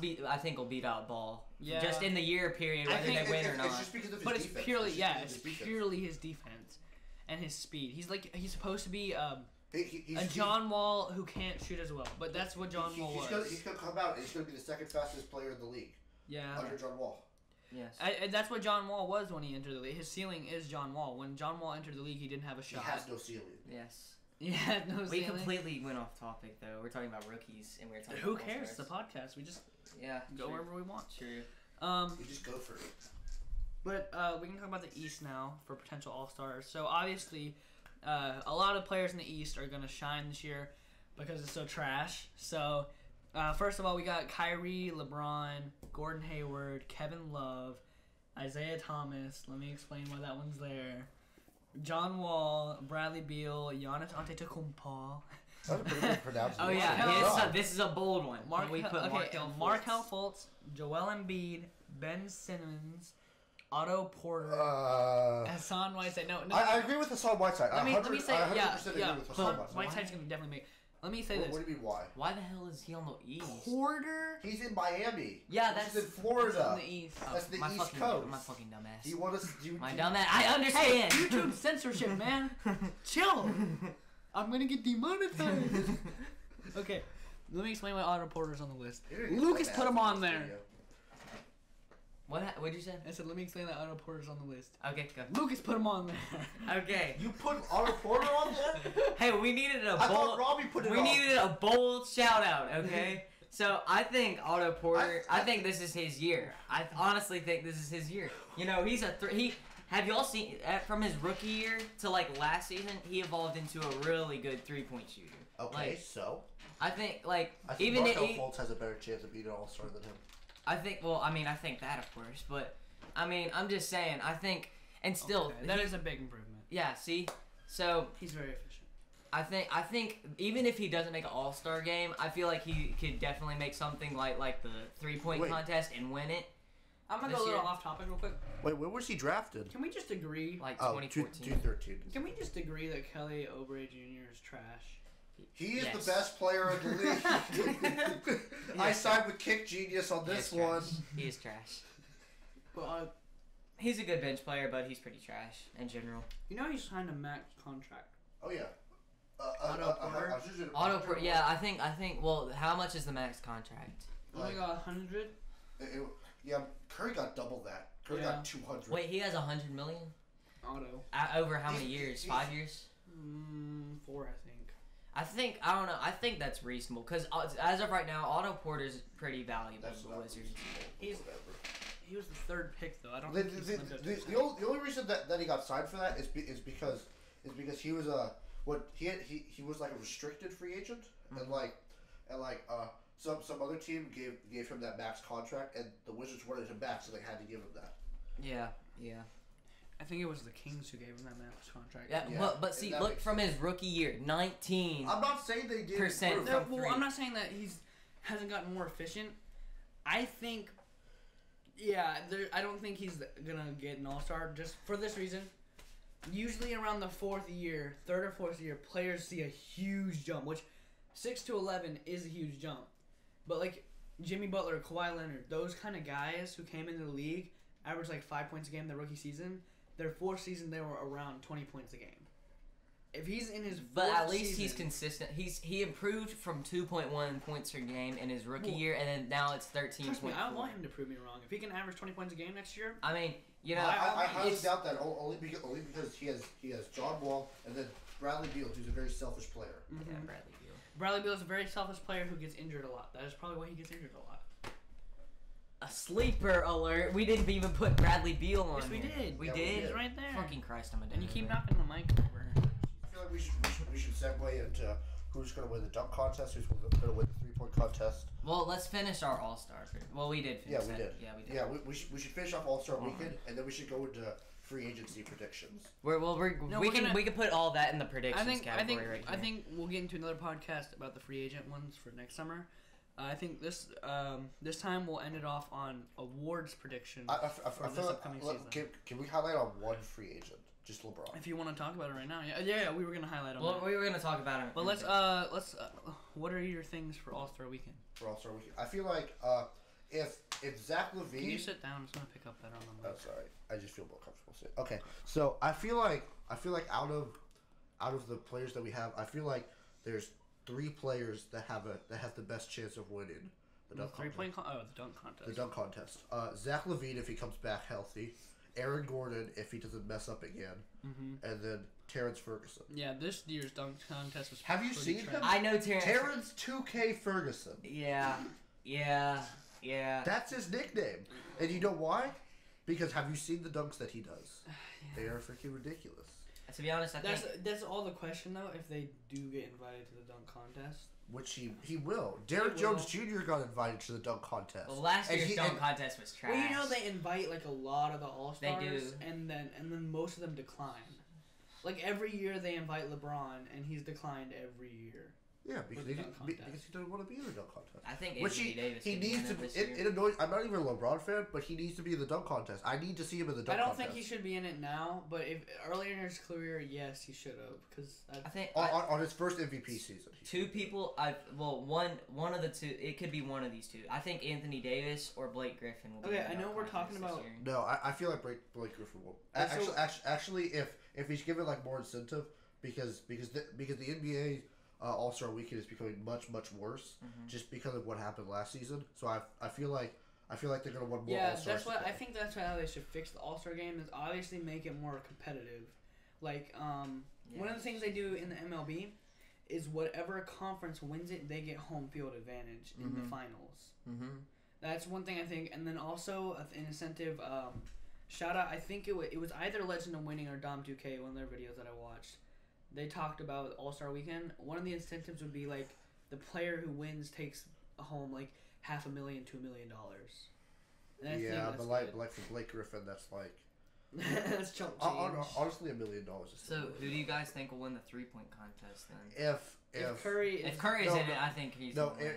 will beat out Ball. Yeah. Just in the year period, I whether think they win or It's not. just because of his but it's defense. purely just because of it's his defense. purely his defense and his speed. He's supposed to be He's a John Wall who can't shoot as well, but that's what John Wall was. He's gonna come out and he's gonna be the second fastest player in the league Yeah. under John Wall. Yes. That's what John Wall was when he entered the league. His ceiling is John Wall. When John Wall entered the league, he didn't have a He shot. has no ceiling. Yes. He had no We ceiling. completely went off topic though. We're talking about rookies and we're talking. Who about cares? The All-Stars. podcast. We just Yeah. go true. wherever we want. True. You just go for it. But we can talk about the East now for potential All-Stars. So obviously, a lot of players in the East are gonna shine this year because it's so trash. So first of all, we got Kyrie, LeBron, Gordon Hayward, Kevin Love, Isaiah Thomas. Let me explain why that one's there. John Wall, Bradley Beal, Giannis Antetokounmpo. That's a pretty good pronunciation. Oh yeah, Markel- this is a bold one. We put Markel Markel Fultz, Joel Embiid, Ben Simmons, Otto Porter, Hassan Whiteside. No, I agree with Hassan Whiteside. let me say, I 100% yeah. agree with Hassan Whiteside. Whiteside's gonna definitely make. Let me say What this. do you mean why? Why the hell is he on the East? Porter. He's in Miami. Yeah, This that's is in Florida. in the East. That's the my East fucking, Coast. My fucking dumbass. Do you want us? My dumbass. I understand. Hey, YouTube censorship, man. Chill. I'm gonna get demonetized. Okay, let me explain why Otto Porter's on the list. Lucas put him on there. What'd you say? I said, let me explain that Otto Porter's on the list. Okay, go. Lucas put him on there. Okay. You put Otto Porter on there? Hey, we needed a I thought bold. Robbie put it We on. needed a bold shout out. Okay. So I think Otto Porter. I think this is his year. I honestly think this is his year. You know, he's a he. Have y'all seen from his rookie year to like last season? He evolved into a really good 3-point shooter. Okay, Like, so I think like I think even Markel it, Fultz has a better chance of being an All-Star than him. I think. Well, I mean, I think that of course, but I mean, I'm just saying. I think, and still, Okay, that is a big improvement. yeah. See, so He's very efficient. I think even if he doesn't make an All-Star game, I feel like he could definitely make something like the 3-point Wait. contest and win it. I'm gonna This go a little year? off topic real quick. Wait, when was he drafted? Can we just agree? Like Oh, 2014. 2013. Can we just agree that Kelly Oubre Jr. is trash? He is Yes. the best player in the league. I signed with Kick Genius on He this is one. trash. He is trash. But He's a good bench player, but he's pretty trash in general. you know he signed a max contract. Oh yeah. Otto Porter? Auto, yeah, I think. Well, how much is the max contract? Only got 100. Yeah, Curry got double that. Curry Yeah. got 200. Wait, he has 100 million Auto. over how many years? 5 years? 4, I think. I don't know. I think that's reasonable because as of right now, Otto Porter's pretty valuable That's to the not Wizards. He was the 3rd pick though. I don't The, think he's slimed up to the only reason that he got signed for that is because he was he was like a restricted free agent and some other team gave him that max contract and the Wizards wanted him back so they had to give him that. Yeah. I think it was the Kings who gave him that max contract. Yeah, Yeah, but see, that look makes from his rookie year, 19. I'm not saying they did Percent improve. No, from well, three. I'm not saying that he's hasn't gotten more efficient. I think, I don't think he's gonna get an All-Star just for this reason. Usually around the 4th year, 3rd or 4th year, players see a huge jump, which 6 to 11 is a huge jump. But like Jimmy Butler, Kawhi Leonard, those kind of guys who came into the league, averaged like 5 points a game their rookie season. Their fourth season, they were around 20 points a game. If he's in his But at least season, he's consistent. He improved from 2.1 points per game in his rookie year, and then now it's 13. Trust me, I want him to prove me wrong. If he can average 20 points a game next year, I mean, you know, I highly doubt that only because he has John Wall and then Bradley Beal, who's a very selfish player. Yeah, Bradley Beal. Bradley Beal is a very selfish player who gets injured a lot. That is probably why he gets injured a lot. A sleeper alert. We didn't even put Bradley Beal on. Yes, we here. did. We Yeah, we did. did. He's right there. Fucking Christ, I'm a And you keep Denver. knocking the mic over. I feel like we should segue into who's going to win the dunk contest, who's going to win the 3-point contest. Well, let's finish our All-Star. Well, we did finish Yeah, we that. did. Yeah, we did. Yeah, we should finish off All-Star Weekend, and then we should go into free agency predictions. We can put all that in the predictions category right here. I think we'll get into another podcast about the free agent ones for next summer. I think this time we'll end it off on awards predictions for I this feel upcoming season. Can we highlight on one free agent? Just LeBron. If you want to talk about it right now, yeah, we were gonna highlight on Well, that. we were gonna talk about it. But let's what are your things for All-Star Weekend? For All-Star Weekend. I feel like if Zach LaVine... Can you sit down? I'm just gonna pick up better on the mic. Oh, sorry. I just feel more comfortable sitting. Okay, so I feel like out of the players that we have, I feel like there's 3 players that have the best chance of winning the dunk contest. The dunk contest. The dunk contest. Zach LaVine if he comes back healthy, Aaron Gordon if he doesn't mess up again, and then Terrence Ferguson. Yeah, this year's dunk contest was. Have you pretty seen him? trendy. I know Terrence. Terrence 2K Ferguson. Yeah. That's his nickname, and you know why? Because have you seen the dunks that he does? They are freaking ridiculous. To be honest, I think That's all the question though. If they do get invited to the dunk contest, Which he will. Derek Jones Jr. got invited to the dunk contest. well, last year's dunk contest was trash. well, you know they invite like a lot of the All-Stars. They do. and then most of them decline. Like every year they invite LeBron, and he's declined every year. Yeah, because the he, dunk because contest. he doesn't want to be in the dunk contest. I think Which Anthony Davis he could needs win to. it this It year. annoys. I'm not even a LeBron fan, but he needs to be in the dunk contest. I need to see him in the dunk I don't contest. think he should be in it now, but if earlier in his career, yes, he should have. Because I think on his first MVP season. two people. One of the two. It could be one of these two. I think Anthony Davis or Blake Griffin will be. Okay, in the I know dunk we're contest talking this about- year. No, I feel like Blake Griffin will. So- Actually, if he's given like more incentive, because the NBA All-Star Weekend is becoming much worse, just because of what happened last season. So I feel like they're gonna want more. yeah, All-Stars that's to what play. I think. That's how they should fix the All-Star game. Is obviously make it more competitive. Like one of the things they do in the MLB is whatever conference wins it, they get home field advantage in the finals. That's one thing I think, and then also an incentive. Shout out! I think it was either Legend of Winning or Dom 2K. One of their videos that I watched. They talked about All-Star Weekend. One of the incentives would be like the player who wins takes home like $500,000 to $1 million. And I think Yeah, that's but like for Blake Griffin, that's like that's chump change. honestly $1 million. Is So, who do you guys think will win the 3-point contest then? If Curry, If Curry's No, in no. it, I think he's. no, gonna win.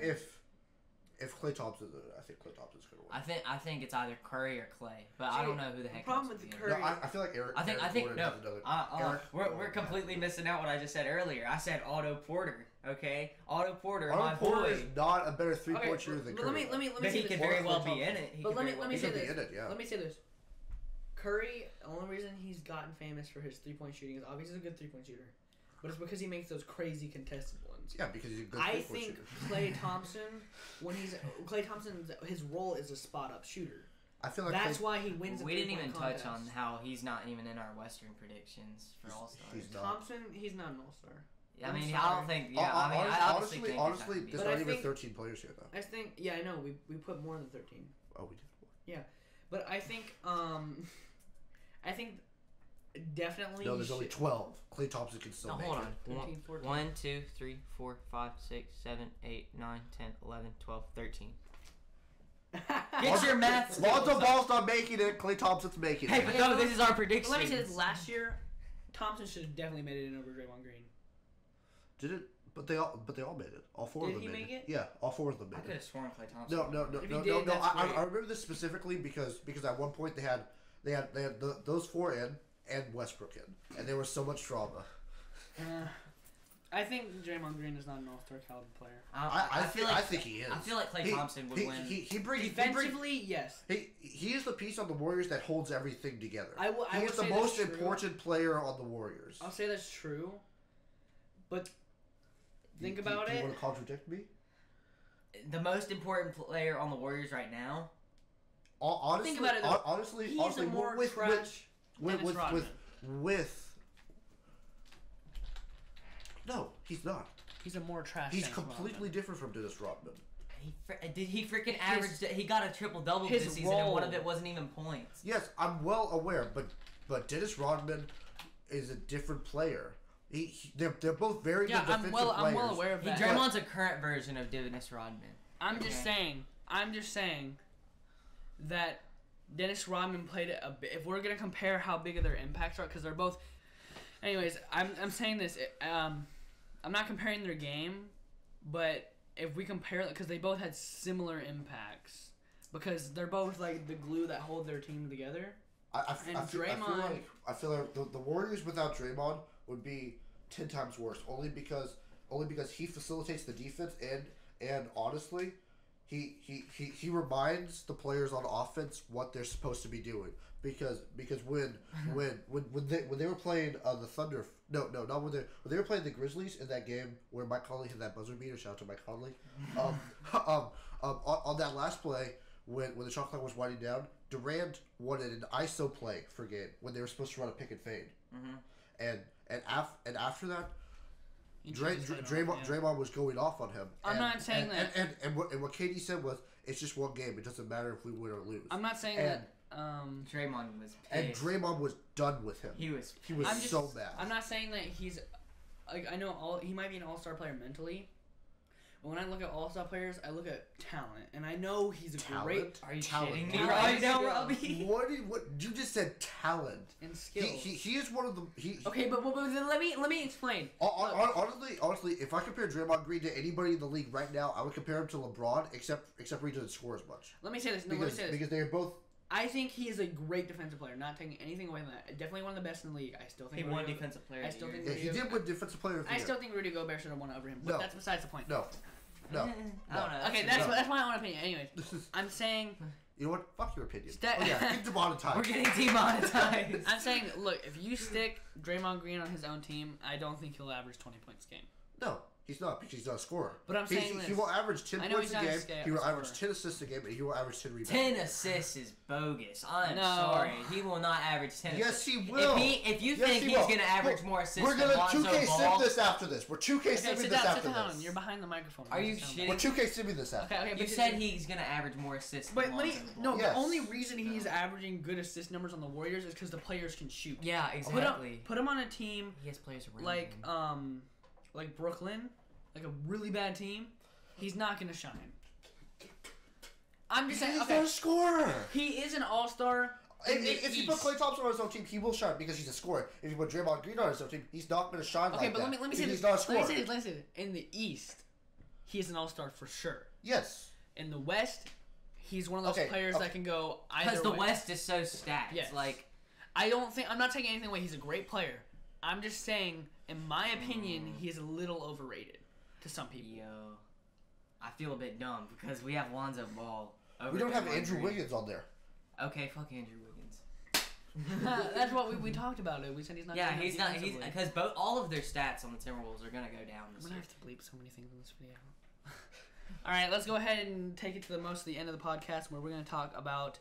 if Klay Thompson's in it, I think Klay Thompson's gonna win. I think it's either Curry or Clay, but I See, don't know who the heck. the problem else with will the be in it. Curry- No, I feel like Eric. I think Gordon no. has another. We're completely missing out what I just said earlier. I said Otto Porter. Okay, Otto Porter, Otto my Porter boy. is not a better 3-point Okay, shooter than but Curry. let me But say he this. could Or very well Klay be in Thompson. it. He But could let very me well let me He say could be this. in it, yeah. Let me say this. Curry, the only reason he's gotten famous for his 3-point shooting is obviously he's a good 3-point shooter, but it's because he makes those crazy contested ones. Yeah, because he's a good I 3-point think shooter. Klay Thompson, his role is a spot-up shooter. I feel like That's Klay, why he wins. We the didn't even 3-point touch on contest. how he's not even in our Western predictions for All Stars. he's not. Thompson, he's not an All-Star. I I'm mean, sorry. I don't think. Yeah, I mean, I honestly think honestly, he's not there's But not I even think- 13 players here though. I think, yeah, I know we put more than 13, Oh, we did. but I think definitely. No, he there's only should- 12. Klay Thompson can still No, make hold it. on. 13, 14. 1, 2, 3, 4, 5, 6, 7, 8, 9, 10, 11, 12, 13. Get your math skills Lonzo up. Ball's not making it. Klay Thompson's making Hey, it. but no, this is our prediction. Let me say this: last year, Thompson should have definitely made it in over Draymond Green. Did it? But they all made it. All 4 Did of them he made make it? Yeah, all 4 of them I made could it. have sworn Klay Thompson. No. If he did, that's I great. remember this specifically because at one point they had those 4 in and Westbrook in, and there was so much drama. I I think Draymond Green is not an All-Star caliber player. I think he is. I feel like Klay Thompson would win. Defensively, yes. He is the piece on the Warriors that holds everything together. I he is the most important player on the Warriors. I'll say that's true, but think about Do it. you want to contradict me? The most important player on the Warriors right now. Honestly, think about it, though. honestly, He's a more trash Dennis Rodman. No, he's not. He's a more trash. He's Dennis completely Rodman. different from Dennis Rodman. He freaking averaged? He got a triple double this season, and one of it wasn't even points. Yes, I'm well aware, but Dennis Rodman is a different player. They're both very good defensive players. I'm well aware of that. Draymond's a current version of Dennis Rodman. I'm just saying that Dennis Rodman played it a bit. If we're gonna compare how big of their impacts are, because they're both. Anyways, I'm saying this. I'm not comparing their game, but if we compare it, because they both had similar impacts, because they're both like the glue that hold their team together. I feel like the Warriors without Draymond would be 10 times worse. Only because he facilitates the defense and honestly, he reminds the players on offense what they're supposed to be doing. Because when they were playing the Thunder, not when they were playing the Grizzlies in that game where Mike Conley hit that buzzer beater. Shout out to Mike Conley. On that last play when the shot clock was winding down, Durant wanted an ISO play for game when they were supposed to run a pick and fade. Mm-hmm. And after that, Draymond was going off on him. I'm not saying that. And what Katie said was, it's just one game. It doesn't matter if we win or lose. I'm not saying that. Draymond was pissed. And Draymond was done with him. He was so mad. I'm not saying that he's like, I know he might be an all-star player mentally, but when I look at all-star players, I look at talent, and I know he's a great. Are you talent. kidding me right now, Robbie? What you just said? Talent and skill. He is one of the. Okay, but then let me explain. Honestly, if I compare Draymond Green to anybody in the league right now, I would compare him to LeBron, except he doesn't score as much. Let me say this. Because they're both. I think he is a great defensive player. Not taking anything away from that. Definitely one of the best in the league. I still think he won defensive player. I still think he did win defensive player of the year. I still think Rudy Gobert should have won over him. But that's besides the point. No. I don't know. Okay, that's my own opinion. Anyways, I'm saying. You know what? Fuck your opinion. Get demonetized. We're getting demonetized. I'm saying, look, if you stick Draymond Green on his own team, I don't think he'll average 20 points a game. No, he's not, because he's not a scorer. But I'm saying he will average 10 points a game. He will average scorer. 10 assists a game, and he will average 10 rebounds. 10 assists is bogus. I'm sorry. He will not average 10 Yes, assists. he will. If you think he's going to average more assists we're than Lonzo We're going to 2K Ball, sim this after this. We're 2K simming this after this. You're behind the microphone. Are you shitting? We're 2K simming this after. Okay, you said he's going to average more assists than Lonzo Ball. The only reason he's averaging good assist numbers on the Warriors is because the players can shoot. Yeah, exactly. Put him on a team he has players around like Brooklyn, like a really bad team, he's not going to shine. I'm just saying, he's not a scorer. He is an all-star. If you put Klay Thompson on his own team, he will shine because he's a scorer. If you put Draymond Green on his own team, he's not going to shine like that. Okay, but let me say this. He's not a scorer. Let me say this. In the East, he's an all-star for sure. Yes. In the West, he's one of those players that can go either way. Because the West is so stacked. Yes. Like, I'm not taking anything away. He's a great player. I'm just saying, in my opinion, he is a little overrated to some people. Yo, I feel a bit dumb because we have Lonzo Ball. We don't have Andrew Wiggins on there. Okay, fuck Andrew Wiggins. That's what we talked about it. We said he's not. Yeah, he's not. He's because all of their stats on the Timberwolves are gonna go down this I'm gonna year. have to bleep so many things in this video. All right, let's go ahead and take it to the end of the podcast where we're gonna talk about.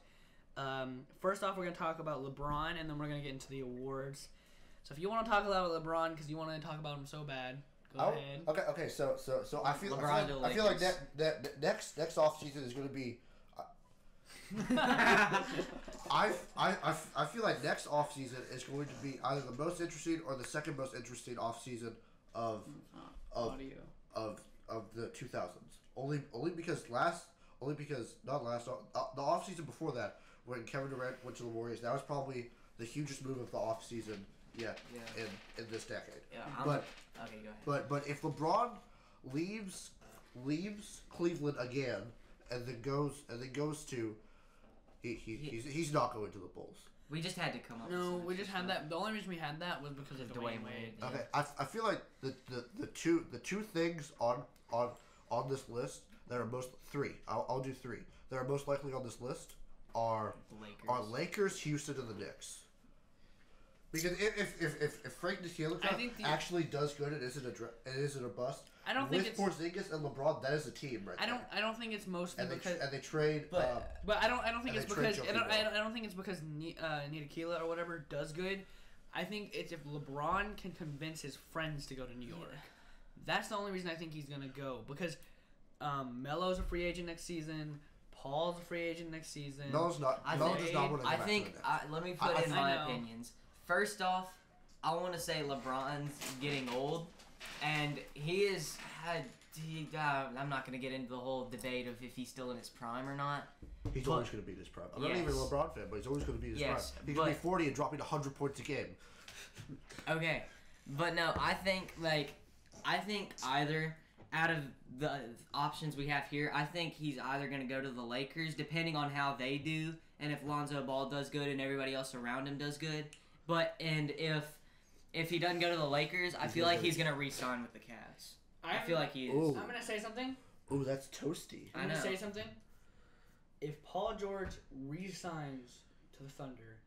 First off, we're gonna talk about LeBron, and then we're gonna get into the awards. So if you want to talk about LeBron because you want to talk about him so bad, go ahead. Okay. So I feel like that next off season is going to be. I feel like next off season is going to be either the most interesting or the second most interesting off season of the 2000s. Only because the off season before that when Kevin Durant went to the Warriors, that was probably the hugest move of the off season. Yeah. In this decade. Yeah. Okay, go ahead. But if LeBron leaves Cleveland again and then goes to he's not going to the Bulls. We just had to come up. No, we just had that. The only reason we had that was because of Dwayne Wade. Okay, I feel like the two things on this list that are most three. I'll do three. That are most likely on this list are Lakers, Houston, and the Knicks. Because if Frank Ntilikina actually does good, it isn't a bust. I don't think it's Porzingis and LeBron. That is a team, right? I don't think it's mostly because they trade. But I don't think it's because I don't think it's because Ntilikina or whatever does good. I think it's if LeBron can convince his friends to go to New York. That's the only reason I think he's gonna go because Melo's a free agent next season. Paul's a free agent next season. Melo's not. Melo does not want to go I back think. to the Knicks. Let me put in my opinions. First off, I want to say LeBron's getting old, and he is had. I'm not going to get into the whole debate of if he's still in his prime or not. He's always going to be in his prime. I'm not even a LeBron fan, but he's always going to be in his prime. He's going to be 40 and dropping 100 points a game. Okay, but no, I think either out of the options we have here, I think he's either going to go to the Lakers, depending on how they do, and if Lonzo Ball does good and everybody else around him does good. And if he doesn't go to the Lakers, I feel like he's going to re-sign with the Cavs. I feel like he is. Ooh. I'm going to say something. Ooh, that's toasty. I'm going to say something. If Paul George re-signs to the Thunder,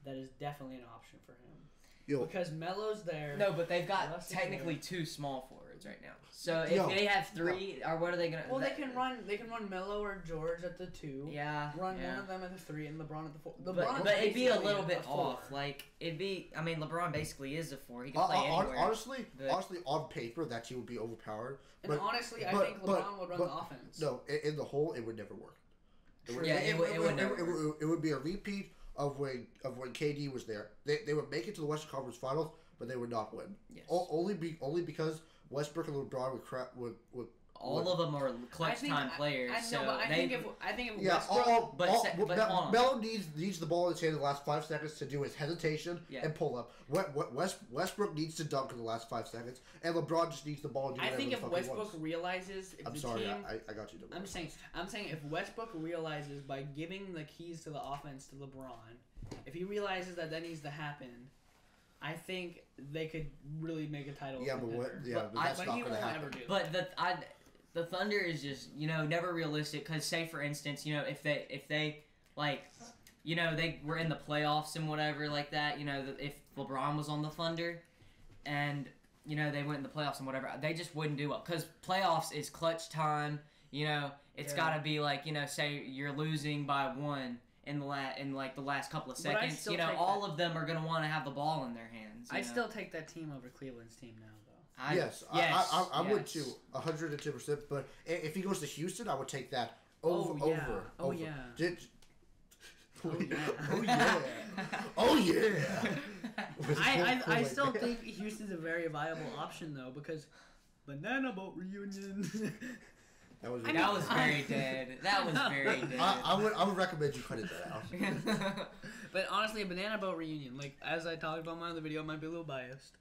that is definitely an option for him. Because Melo's there. No, but they've got technically two small forwards right now. So if they have three, or what are they gonna? Well, they can run Melo or George at the 2. Yeah. One of them at the 3 and LeBron at the 4. But it'd be a little bit off. Like it'd be. I mean, LeBron basically is a 4. He can play anywhere. Honestly, on paper, that team would be overpowered. And honestly, I think LeBron would run the offense. No, in the whole, it would never work. It would be a repeat of when KD was there. They would make it to the Western Conference Finals, but they would not win. Yes. Only because Westbrook and LeBron would all of them are clutch time players. I think if Westbrook, Melo needs the ball in his hand in the last 5 seconds to do his hesitation and pull up. Westbrook needs to dunk in the last 5 seconds, and LeBron just needs the ball. And do I think if Westbrook he realizes, if I'm the sorry, team, I got you. I'm saying if Westbrook realizes by giving the keys to the offense to LeBron, if he realizes that needs to happen. I think they could really make a title. But that's not going to happen. But the Thunder is just never realistic because say for instance if they like they were in the playoffs and whatever like that if LeBron was on the Thunder and they went in the playoffs and whatever they just wouldn't do well because playoffs is clutch time it's got to be like say you're losing by 1 in the last couple of seconds all of them are going to want to have the ball in their hands. I still take that team over Cleveland's team now. I would too, 110%. But if he goes to Houston, I would take that over. Oh yeah. I still think Houston's a very viable option though because Banana Boat reunion. That was very dead. That was very dead. I would recommend you cutting that out. But honestly, a Banana Boat reunion, like as I talked about in my other video, might be a little biased.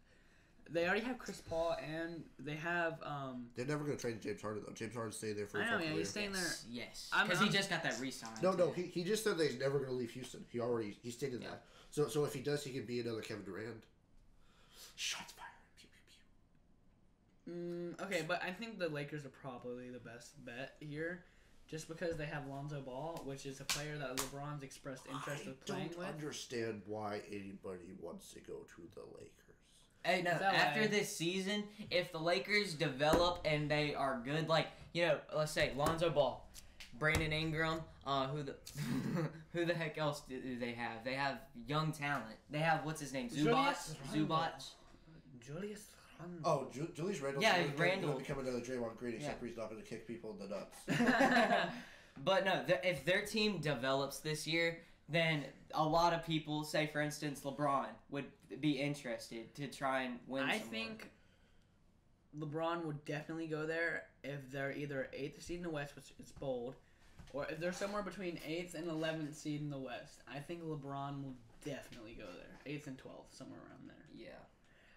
They already have Chris Paul and they have. They're never gonna trade James Harden though. James Harden's staying there for. I know, yeah, he's staying there. Yes, because he just got that re-sign. No, he just said that he's never gonna leave Houston. He stated that. So if he does, he can be another Kevin Durant. Shots fired. Pew pew pew. Okay, but I think the Lakers are probably the best bet here, just because they have Lonzo Ball, which is a player that LeBron's expressed interest in playing with. I don't understand why anybody wants to go to the Lakers. Hey, no, after this season, if the Lakers develop and they are good, like, let's say Lonzo Ball, Brandon Ingram, who the heck else do they have? They have young talent. They have, what's his name? Zubac? Julius Randle. Oh, Julius Randle. Yeah, Randle. Will become another Draymond Green, except for he's not going to kick people in the nuts. But no, if their team develops this year, then a lot of people, say for instance LeBron, would be interested to try and win. I think LeBron would definitely go there if they're either 8th seed in the West, which is bold, or if they're somewhere between 8th and 11th seed in the West. I think LeBron will definitely go there, 8th and 12th, somewhere around there. Yeah.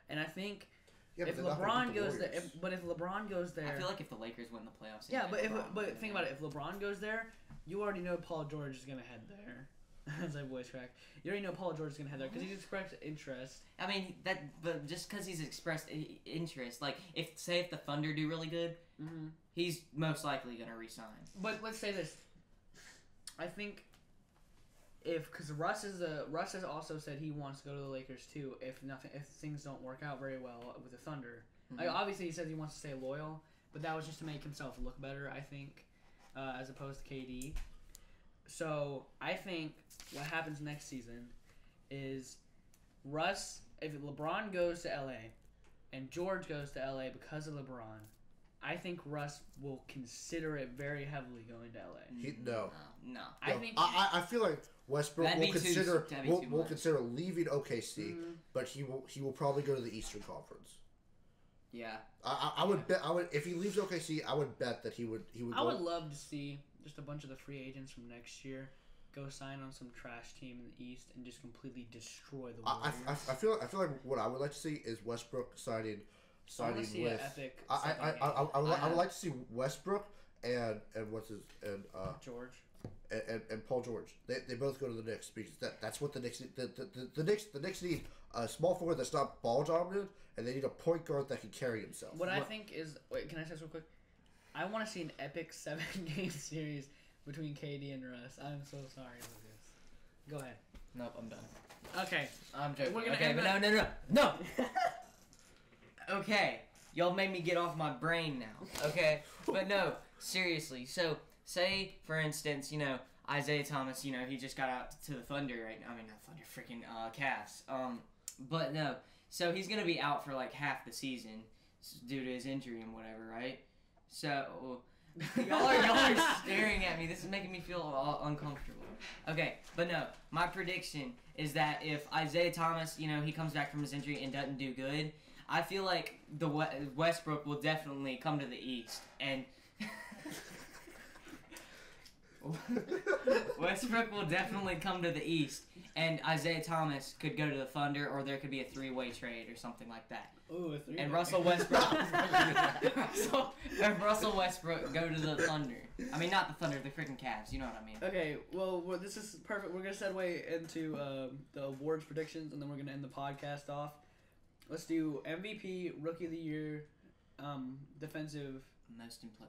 And I think if LeBron goes there, if LeBron goes there, I feel like if the Lakers win the playoffs, yeah, but think about it. If LeBron goes there, you already know Paul George is gonna head there. As I voice crack. You already know Paul George is gonna head there because he's expressed interest. I mean but just because he's expressed interest, like if the Thunder do really good, he's most likely gonna resign. But let's say this. I think because Russ has also said he wants to go to the Lakers too. If things don't work out very well with the Thunder, like obviously he says he wants to stay loyal, but that was just to make himself look better. I think, as opposed to KD. So I think what happens next season is Russ, if LeBron goes to LA and George goes to LA because of LeBron, I think Russ will consider it very heavily going to LA. No. I feel like Westbrook will consider leaving OKC, but he will probably go to the Eastern Conference. Yeah. I would bet if he leaves OKC, I would bet that he would. I would love to see just a bunch of the free agents from next year go sign on some trash team in the East and just completely destroy the Warriors. I feel like what I would like to see is Westbrook signing with. Epic I would like to see Westbrook and George and Paul George. They both go to the Knicks because that's what the Knicks need. The Knicks need a small forward that's not ball dominant, and they need a point guard that can carry himself. I think is can I say this real quick? I want to see an epic 7-game series between KD and Russ. I'm so sorry, Lucas. Go ahead. Nope, I'm done. Okay. I'm joking. We're gonna okay, but no. Okay, y'all made me get off my brain now. Okay, but no, seriously. So, say for instance, Isaiah Thomas, he just got out to the Thunder right now. I mean, not Thunder, freaking Cavs. But no, so he's gonna be out for like half the season due to his injury and whatever, right? So y'all are staring at me. This is making me feel all uncomfortable. Okay, but no, my prediction is that if Isaiah Thomas, he comes back from his injury and doesn't do good, I feel like the Westbrook will definitely come to the East, and Westbrook will definitely come to the East, and Isaiah Thomas could go to the Thunder, or there could be a 3-way trade or something like that. Ooh, a 3-way. And Russell Westbrook, Russell Westbrook go to the Thunder. I mean, not the Thunder, the freaking Cavs. You know what I mean? Okay, well, this is perfect. We're gonna segue into the awards predictions, and then we're gonna end the podcast off. Let's do MVP, Rookie of the Year, defensive,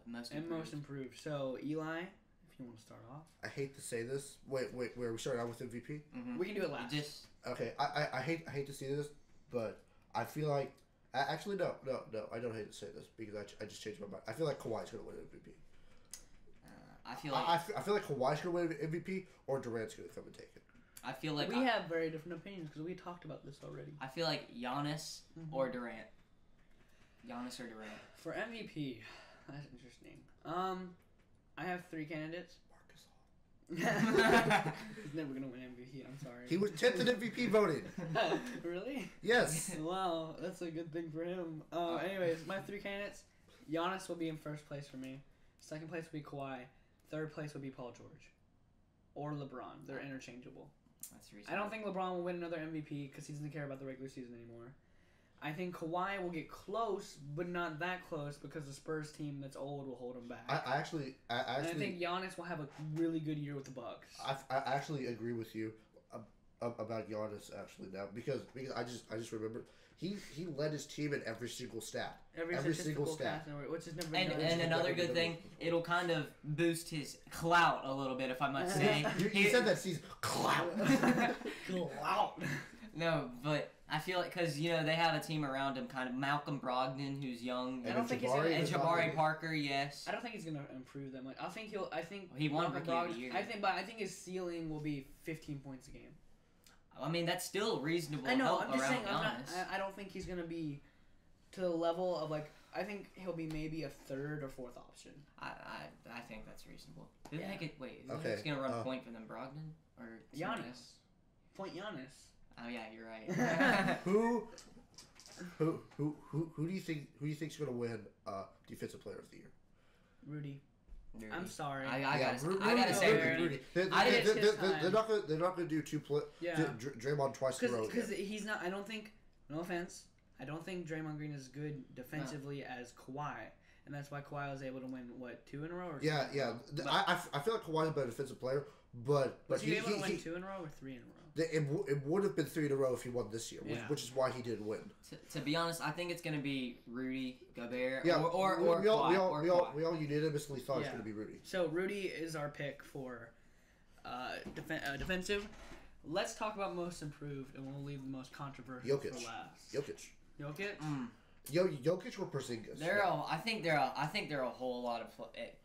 most improved. So Eli, if you want to start off. I hate to say this. Wait, are we starting out with MVP? Mm-hmm. We can do it last. Okay, I hate to see this, but I feel like actually no, I don't hate to say this because I just changed my mind. I feel like Kawhi's gonna win MVP. I feel like Kawhi's gonna win MVP or Durant's gonna come and take it. I feel like we have very different opinions because we talked about this already. I feel like Giannis or Durant. Giannis or Durant. For MVP, that's interesting. I have 3 candidates. He's never gonna win MVP. I'm sorry. He was 10th in MVP voting. Really? Yes. Wow, that's a good thing for him. Anyways, my 3 candidates. Giannis will be in first place for me. Second place would be Kawhi. Third place would be Paul George, or LeBron. They're interchangeable. That's reasonable. I don't think LeBron will win another MVP because he doesn't care about the regular season anymore. I think Kawhi will get close, but not that close because the Spurs team that's old will hold him back. I actually, and I think Giannis will have a really good year with the Bucks. I actually agree with you about Giannis actually now because I just remembered he led his team in every single stat. Every single stat. Which is never and another good thing, it'll kind of boost his clout a little bit, if I must say. He said that season clout. Clout. No, but I feel like because they have a team around him, kind of Malcolm Brogdon, who's young, I don't think and Jabari Parker. Yes. I don't think he's gonna improve that much. I think he won Rookie of the Year. I think his ceiling will be 15 points a game. I mean, that's still reasonable. I know. Help I'm just saying. Giannis. I don't think he's gonna be to the level of I think he'll be maybe a 3rd or 4th option. I think that's reasonable. Didn't Yeah. Who's gonna run point for them, Brogdon or Giannis? Point Giannis. Oh yeah, you're right. Who do you think's gonna win Defensive Player of the Year? Rudy. I'm sorry. I gotta say Rudy. They're not gonna do Draymond twice in a row. Because he's not. I don't think. No offense. I don't think Draymond Green is good defensively as Kawhi. and that's why Kawhi was able to win, what, 2 in a row? Or Yeah, three in a yeah. row? I feel like Kawhi's a better defensive player, but Was he he able to win 2 in a row or 3 in a row? it would have been 3 in a row if he won this year, which is why he didn't win. To be honest, I think it's gonna be Rudy Gobert Yeah, or we all Kawhi. we all unanimously thought it's Yeah. going to be Rudy. So Rudy is our pick for defensive. Let's talk about most improved, and we'll leave the most controversial Jokic. for last. Jokic. Jokic? Jokic or Porzingis? I think there are a whole lot of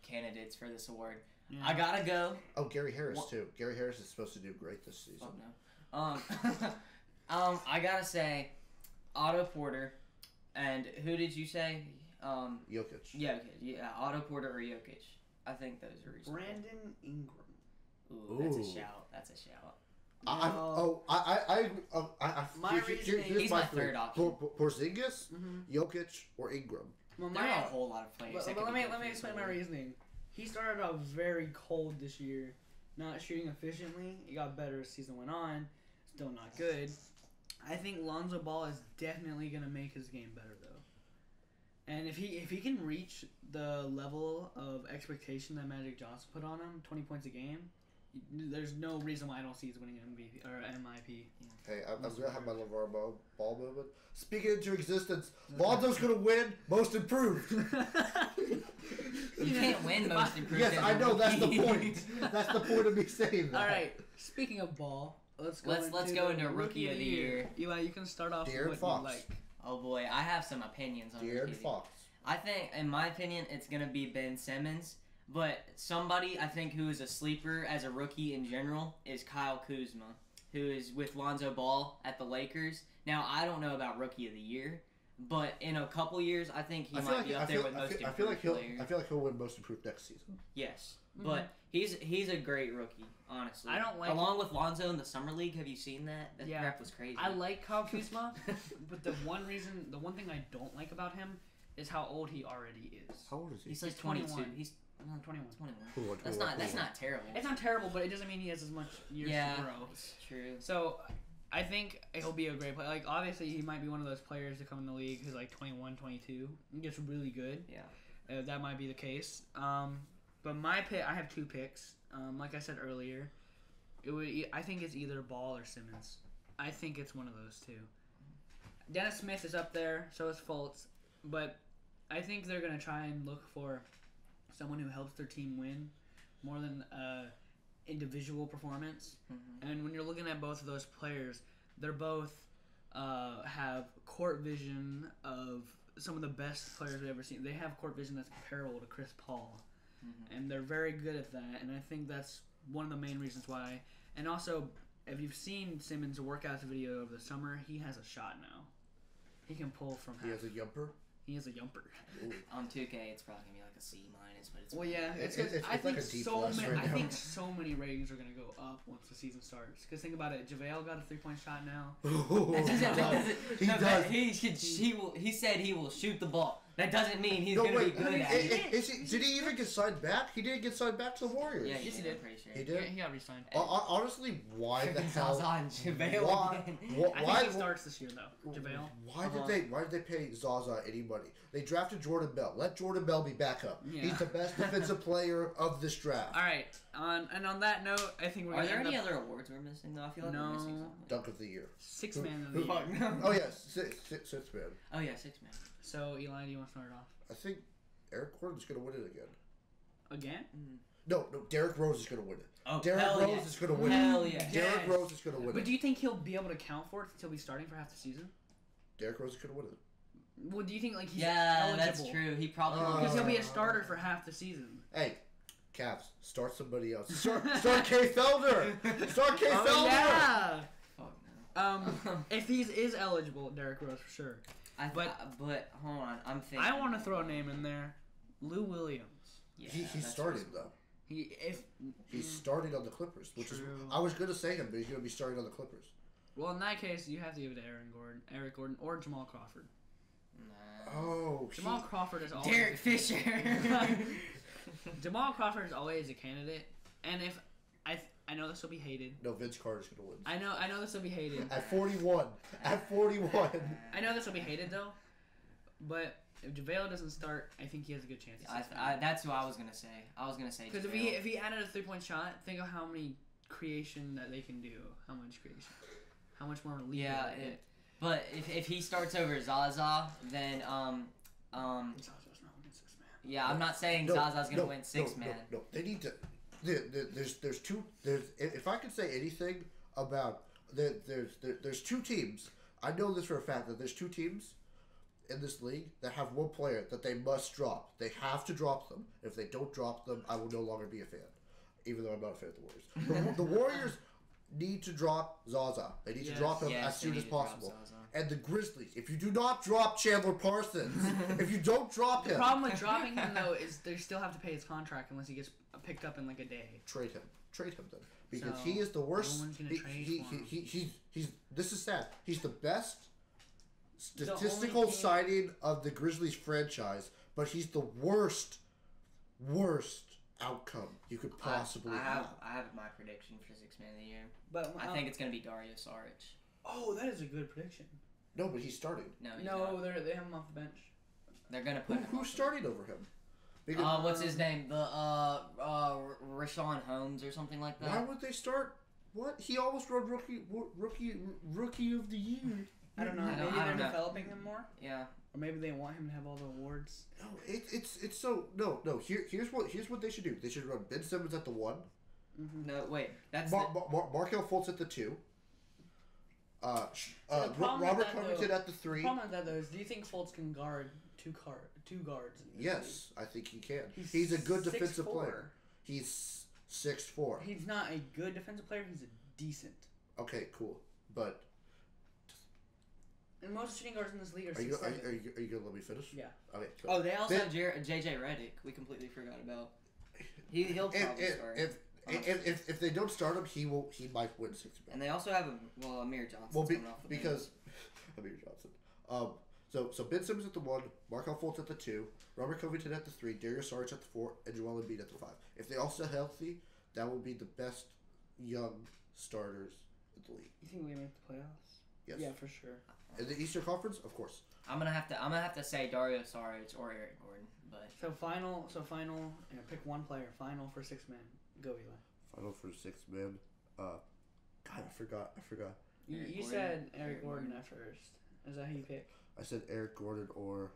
candidates for this award. Yeah. I gotta go. Oh, Gary Harris too. Gary Harris is supposed to do great this season. Oh no. I gotta say, Otto Porter, and who did you say? Jokic. Yeah, Otto Porter or Jokic. I think those are reasonable. Brandon Ingram. Ooh, that's a shout. That's a shout. My reasoning- He's my third option. Porzingis, Jokic, or Ingram. Well, There are a whole lot of players. But that could let be me good for this explain my award. reasoning. He started out very cold this year, not shooting efficiently. He got better as the season went on. Still not good. I think Lonzo Ball is definitely gonna make his game better though. And if he can reach the level of expectation that Magic Johnson put on him, 20 points a game, there's no reason why I don't see he's winning MVP or MIP. Hey, I'm gonna have my LeVar Ball moment. Speaking into existence, Lonzo's gonna win Most Improved. You can't win most improved. Yes, as a I know. That's the rookie. point. That's the point of me saying that. All right. Speaking of Ball, let's go into the Rookie of the Year. Eli, you can start off De'Aaron with Fox. what you like. Oh boy, I have some opinions on Rookie De'Aaron of the Year. Fox. I think, in my opinion, it's gonna be Ben Simmons. But somebody I think who is a sleeper as a rookie in general is Kyle Kuzma, who is with Lonzo Ball at the Lakers. Now I don't know about Rookie of the Year, but in a couple years I think he might be up there with most improved I feel like he'll win Most Improved next season. Yes, but he's a great rookie, honestly. I don't like along with Lonzo in the summer league. Have you seen that? That crap was crazy. I like Kyle Kuzma, but the one thing I don't like about him is how old he already is. How old is he? He's like 21. 22. He's 21. 21. That's not terrible. It's not terrible, but it doesn't mean he has as much years to grow. It's true. So, I think he'll be a great player. Like, obviously, he might be one of those players to come in the league who's like 21, 22. He gets really good. Yeah. That might be the case. But my pick, I have 2 picks. Like I said earlier, I think it's either Ball or Simmons. I think it's one of those two. Dennis Smith is up there, so is Fultz. But I think they're going to try and look for someone who helps their team win more than individual performance. Mm-hmm. And when you're looking at both of those players, they're both have court vision of some of the best players we've ever seen. They have court vision that's comparable to Chris Paul. Mm-hmm. And they're very good at that. And I think that's one of the main reasons why. And also, if you've seen Simmons' workouts video over the summer, he has a shot now. He can pull from half. He has a jumper. He is a jumper. On 2K, it's probably gonna be like a C-, but it's Well, yeah, It's I think like a D+ so many. right I now. think so many ratings are gonna go up once the season starts. Because think about it, JaVale got a 3-point shot now. He said he will shoot the ball. That doesn't mean he's gonna be good at it. Did he even get signed back? He didn't get signed back to the Warriors. Yeah, Yes, he did. I'm pretty sure. He did? He got re-signed. Honestly, why the hell? Zaza and JaVale Why? again. I think he starts this year though. JaVale. Why did they pay Zaza any money? They drafted Jordan Bell. Let Jordan Bell be backup. Yeah. He's the best defensive player of this draft. All right. And on that note, I think we're Are gonna there end any up other awards we're missing though? I feel like we're missing something. Dunk of the year. 6 man of the year. Fuck no. Oh yes, six man. Oh yeah, 6 man. So Eli, do you want to start off I think Eric Gordon's gonna win it again. again? No, Derrick Rose is gonna win it. Oh, Derrick hell Rose yeah. is gonna win Hell it. yeah. Derrick Yes. Rose is gonna win But it. do you think he'll be able to count for it since he'll be starting for half the season? Derrick Rose is gonna win it. Well, do you think like he's Yeah, eligible? that's true. He probably will. Because he'll be a starter for half the season. Hey, Cavs, start somebody else. Start Kay Felder. Start Kay Felder. Oh, yeah. Fuck no. If he is eligible, Derrick Rose for sure. But hold on, I'm thinking. I want to throw a name in there, Lou Williams. Yeah, He's that's starting reasonable. though. He's starting on the Clippers, which is True. I was gonna say him, but he's gonna be starting on the Clippers. Well, in that case, you have to give it to Eric Gordon, or Jamal Crawford. Nah. Oh, Jamal Crawford is always Derek Fisher. Jamal Crawford is always a candidate, and if I know this will be hated. No, Vince Carter's gonna win. I know this will be hated. At 41. At 41. I know this will be hated though. But if JaVale doesn't start, I think he has a good chance. That's who I was gonna say. I was gonna say Because JaVale. if he added a 3-point shot, think of how many creation that they can do. How much creation? How much more lead? Yeah, but if he starts over Zaza, then Zaza's not winning 6-man. yeah, I'm not saying Zaza's gonna win 6-man. No, they need to. There's two. If I could say anything about there's two teams. I know this for a fact that there's two teams in this league that have one player that they must drop. They have to drop them. If they don't drop them, I will no longer be a fan. Even though I'm not a fan of the Warriors. The Warriors need to drop Zaza. They need to drop him as soon as possible. And the Grizzlies, if you do not drop Chandler Parsons, if you don't drop him... The problem with dropping him, though, is they still have to pay his contract unless he gets picked up in like a day. Trade him then. Because So, he is the worst... no one's gonna trade for him. He's this is sad. He's the best The statistical only team- signing of the Grizzlies franchise, but he's the worst outcome you could possibly have. I have my prediction for 6-man of the year. But I think it's gonna be Dario Saric. Oh, that is a good prediction. No, but he's starting. No, he's No, not. they have him off the bench. They're gonna put him. Who's starting over him? Because What's his name? The Rashawn Holmes or something like that. why would they start? What? He almost won rookie of the year. I don't know. I don't- Maybe I they're don't know. developing him more, Yeah. or maybe they want him to have all the awards. No, it's so no. Here's what they should do. They should run Ben Simmons at the 1, No, wait. That's Markelle Fultz at the 2. the problem with Robert that, Covington though- at the The 3. problem with that, though, is do you think Fultz can guard two guards? In this Yes, I think he can. league? He's a good defensive 6'4". player. He's 6'4". He's not a good defensive player. He's a decent. Okay, cool. But And most shooting guards in this league are are you 6'7". gonna let me finish? Yeah. Okay. Cool. Oh, they also Then- have JJ Redick. We completely forgot about. He'll probably start. If they don't start him, he might win 6-man. And they also have Amir Johnson Well, coming off the bench. because Amir Johnson. So Ben Simmons at the 1, Markelle Fultz at the 2, Robert Covington at the 3, Darius Saric at the 4, and Joel Embiid at the 5. If they all stay healthy, that will be the best young starters in the league. You think we make the playoffs? Yes. Yeah, for sure. In the Eastern Conference, of course. I'm gonna have to say Dario Saric or Eric Gordon, but So final. Pick one player. Final for 6-man. Go, Eli. Final for 6-man. God, I forgot. You Gordon. said Eric Eric Gordon Gordon. at first. Is that who you pick? I said Eric Gordon or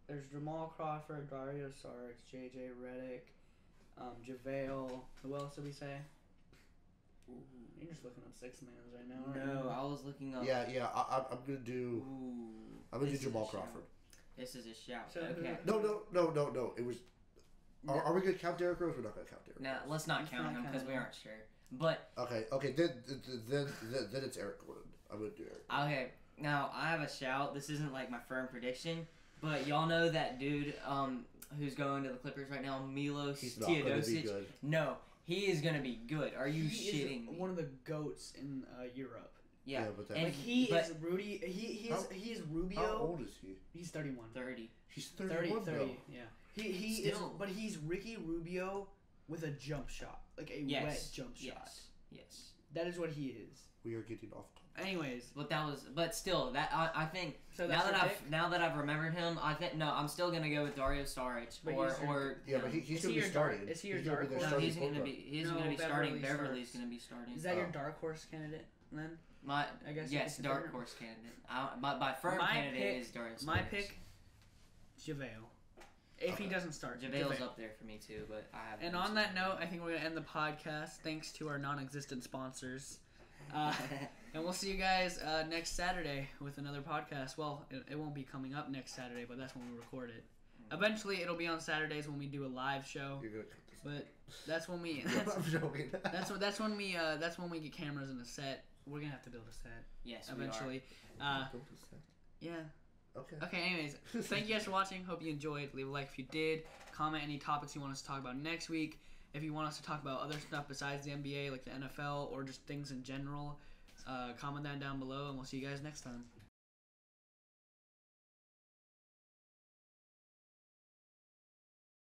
There's Jamal Crawford, Dario Saric, JJ Redick, JaVale. Who else did we say? You're just looking up 6-mans right now. aren't no, you? I was looking up. yeah. I'm gonna do. Ooh, I'm gonna do this is a Jamal shout. Crawford. This is a shout. So Okay. No. It was. Are we gonna count Derrick Rose? We're not gonna count Derrick Now Rose. let's not Let's count not him count because we him. aren't sure. But Okay. Then it's Eric Gordon. I'm gonna do Eric. okay, now I have a shout. This isn't like my firm prediction, but y'all know that dude who's going to the Clippers right now, Milos He's not gonna be Teodosic. good. No, he is gonna be good. Are you He shitting is me? one of the goats in Europe. Yeah, Yeah, but that- and Like he but is Rudy. He is Rubio. How old is he? He's 31. 30. He's 30, 31 30, yeah. He is, Still. but he's Ricky Rubio with a jump shot, like a Yes. wet jump shot. Yes. That is what he is. We are getting off. Anyways, But still, that I think so now that's that your pick? now that I've remembered him, I'm still gonna go with Dario Saric But or he's your- or Yeah, no. but he's Is gonna he be your starting. dark- is he your He's gonna dark be their horse? No, starting he's gonna point be guard. he's No, gonna be starting. Beverly Beverly's starts. gonna be starting. Is that your Oh. dark horse candidate then? My I guess you yes, could dark consider- horse candidate. My firm My candidate pick- is Dario Saric. My pick, JaVale. If he Okay. doesn't start, JaVale's up there for me too, but I have. And on that note, I think we're gonna end the podcast. Thanks to our non-existent sponsors, and we'll see you guys next Saturday with another podcast. Well, it won't be coming up next Saturday, but that's when we record it. Eventually, it'll be on Saturdays when we do a live show. You're gonna cut this. But that's when we I'm joking. that's when we get cameras in the set. We're gonna have to build a set yes, eventually. Don't do that. Yeah. Okay. Okay, anyways, thank you guys for watching. Hope you enjoyed. Leave a like if you did. Comment any topics you want us to talk about next week. If you want us to talk about other stuff besides the NBA, like the NFL, or just things in general, comment that down below, and we'll see you guys next time.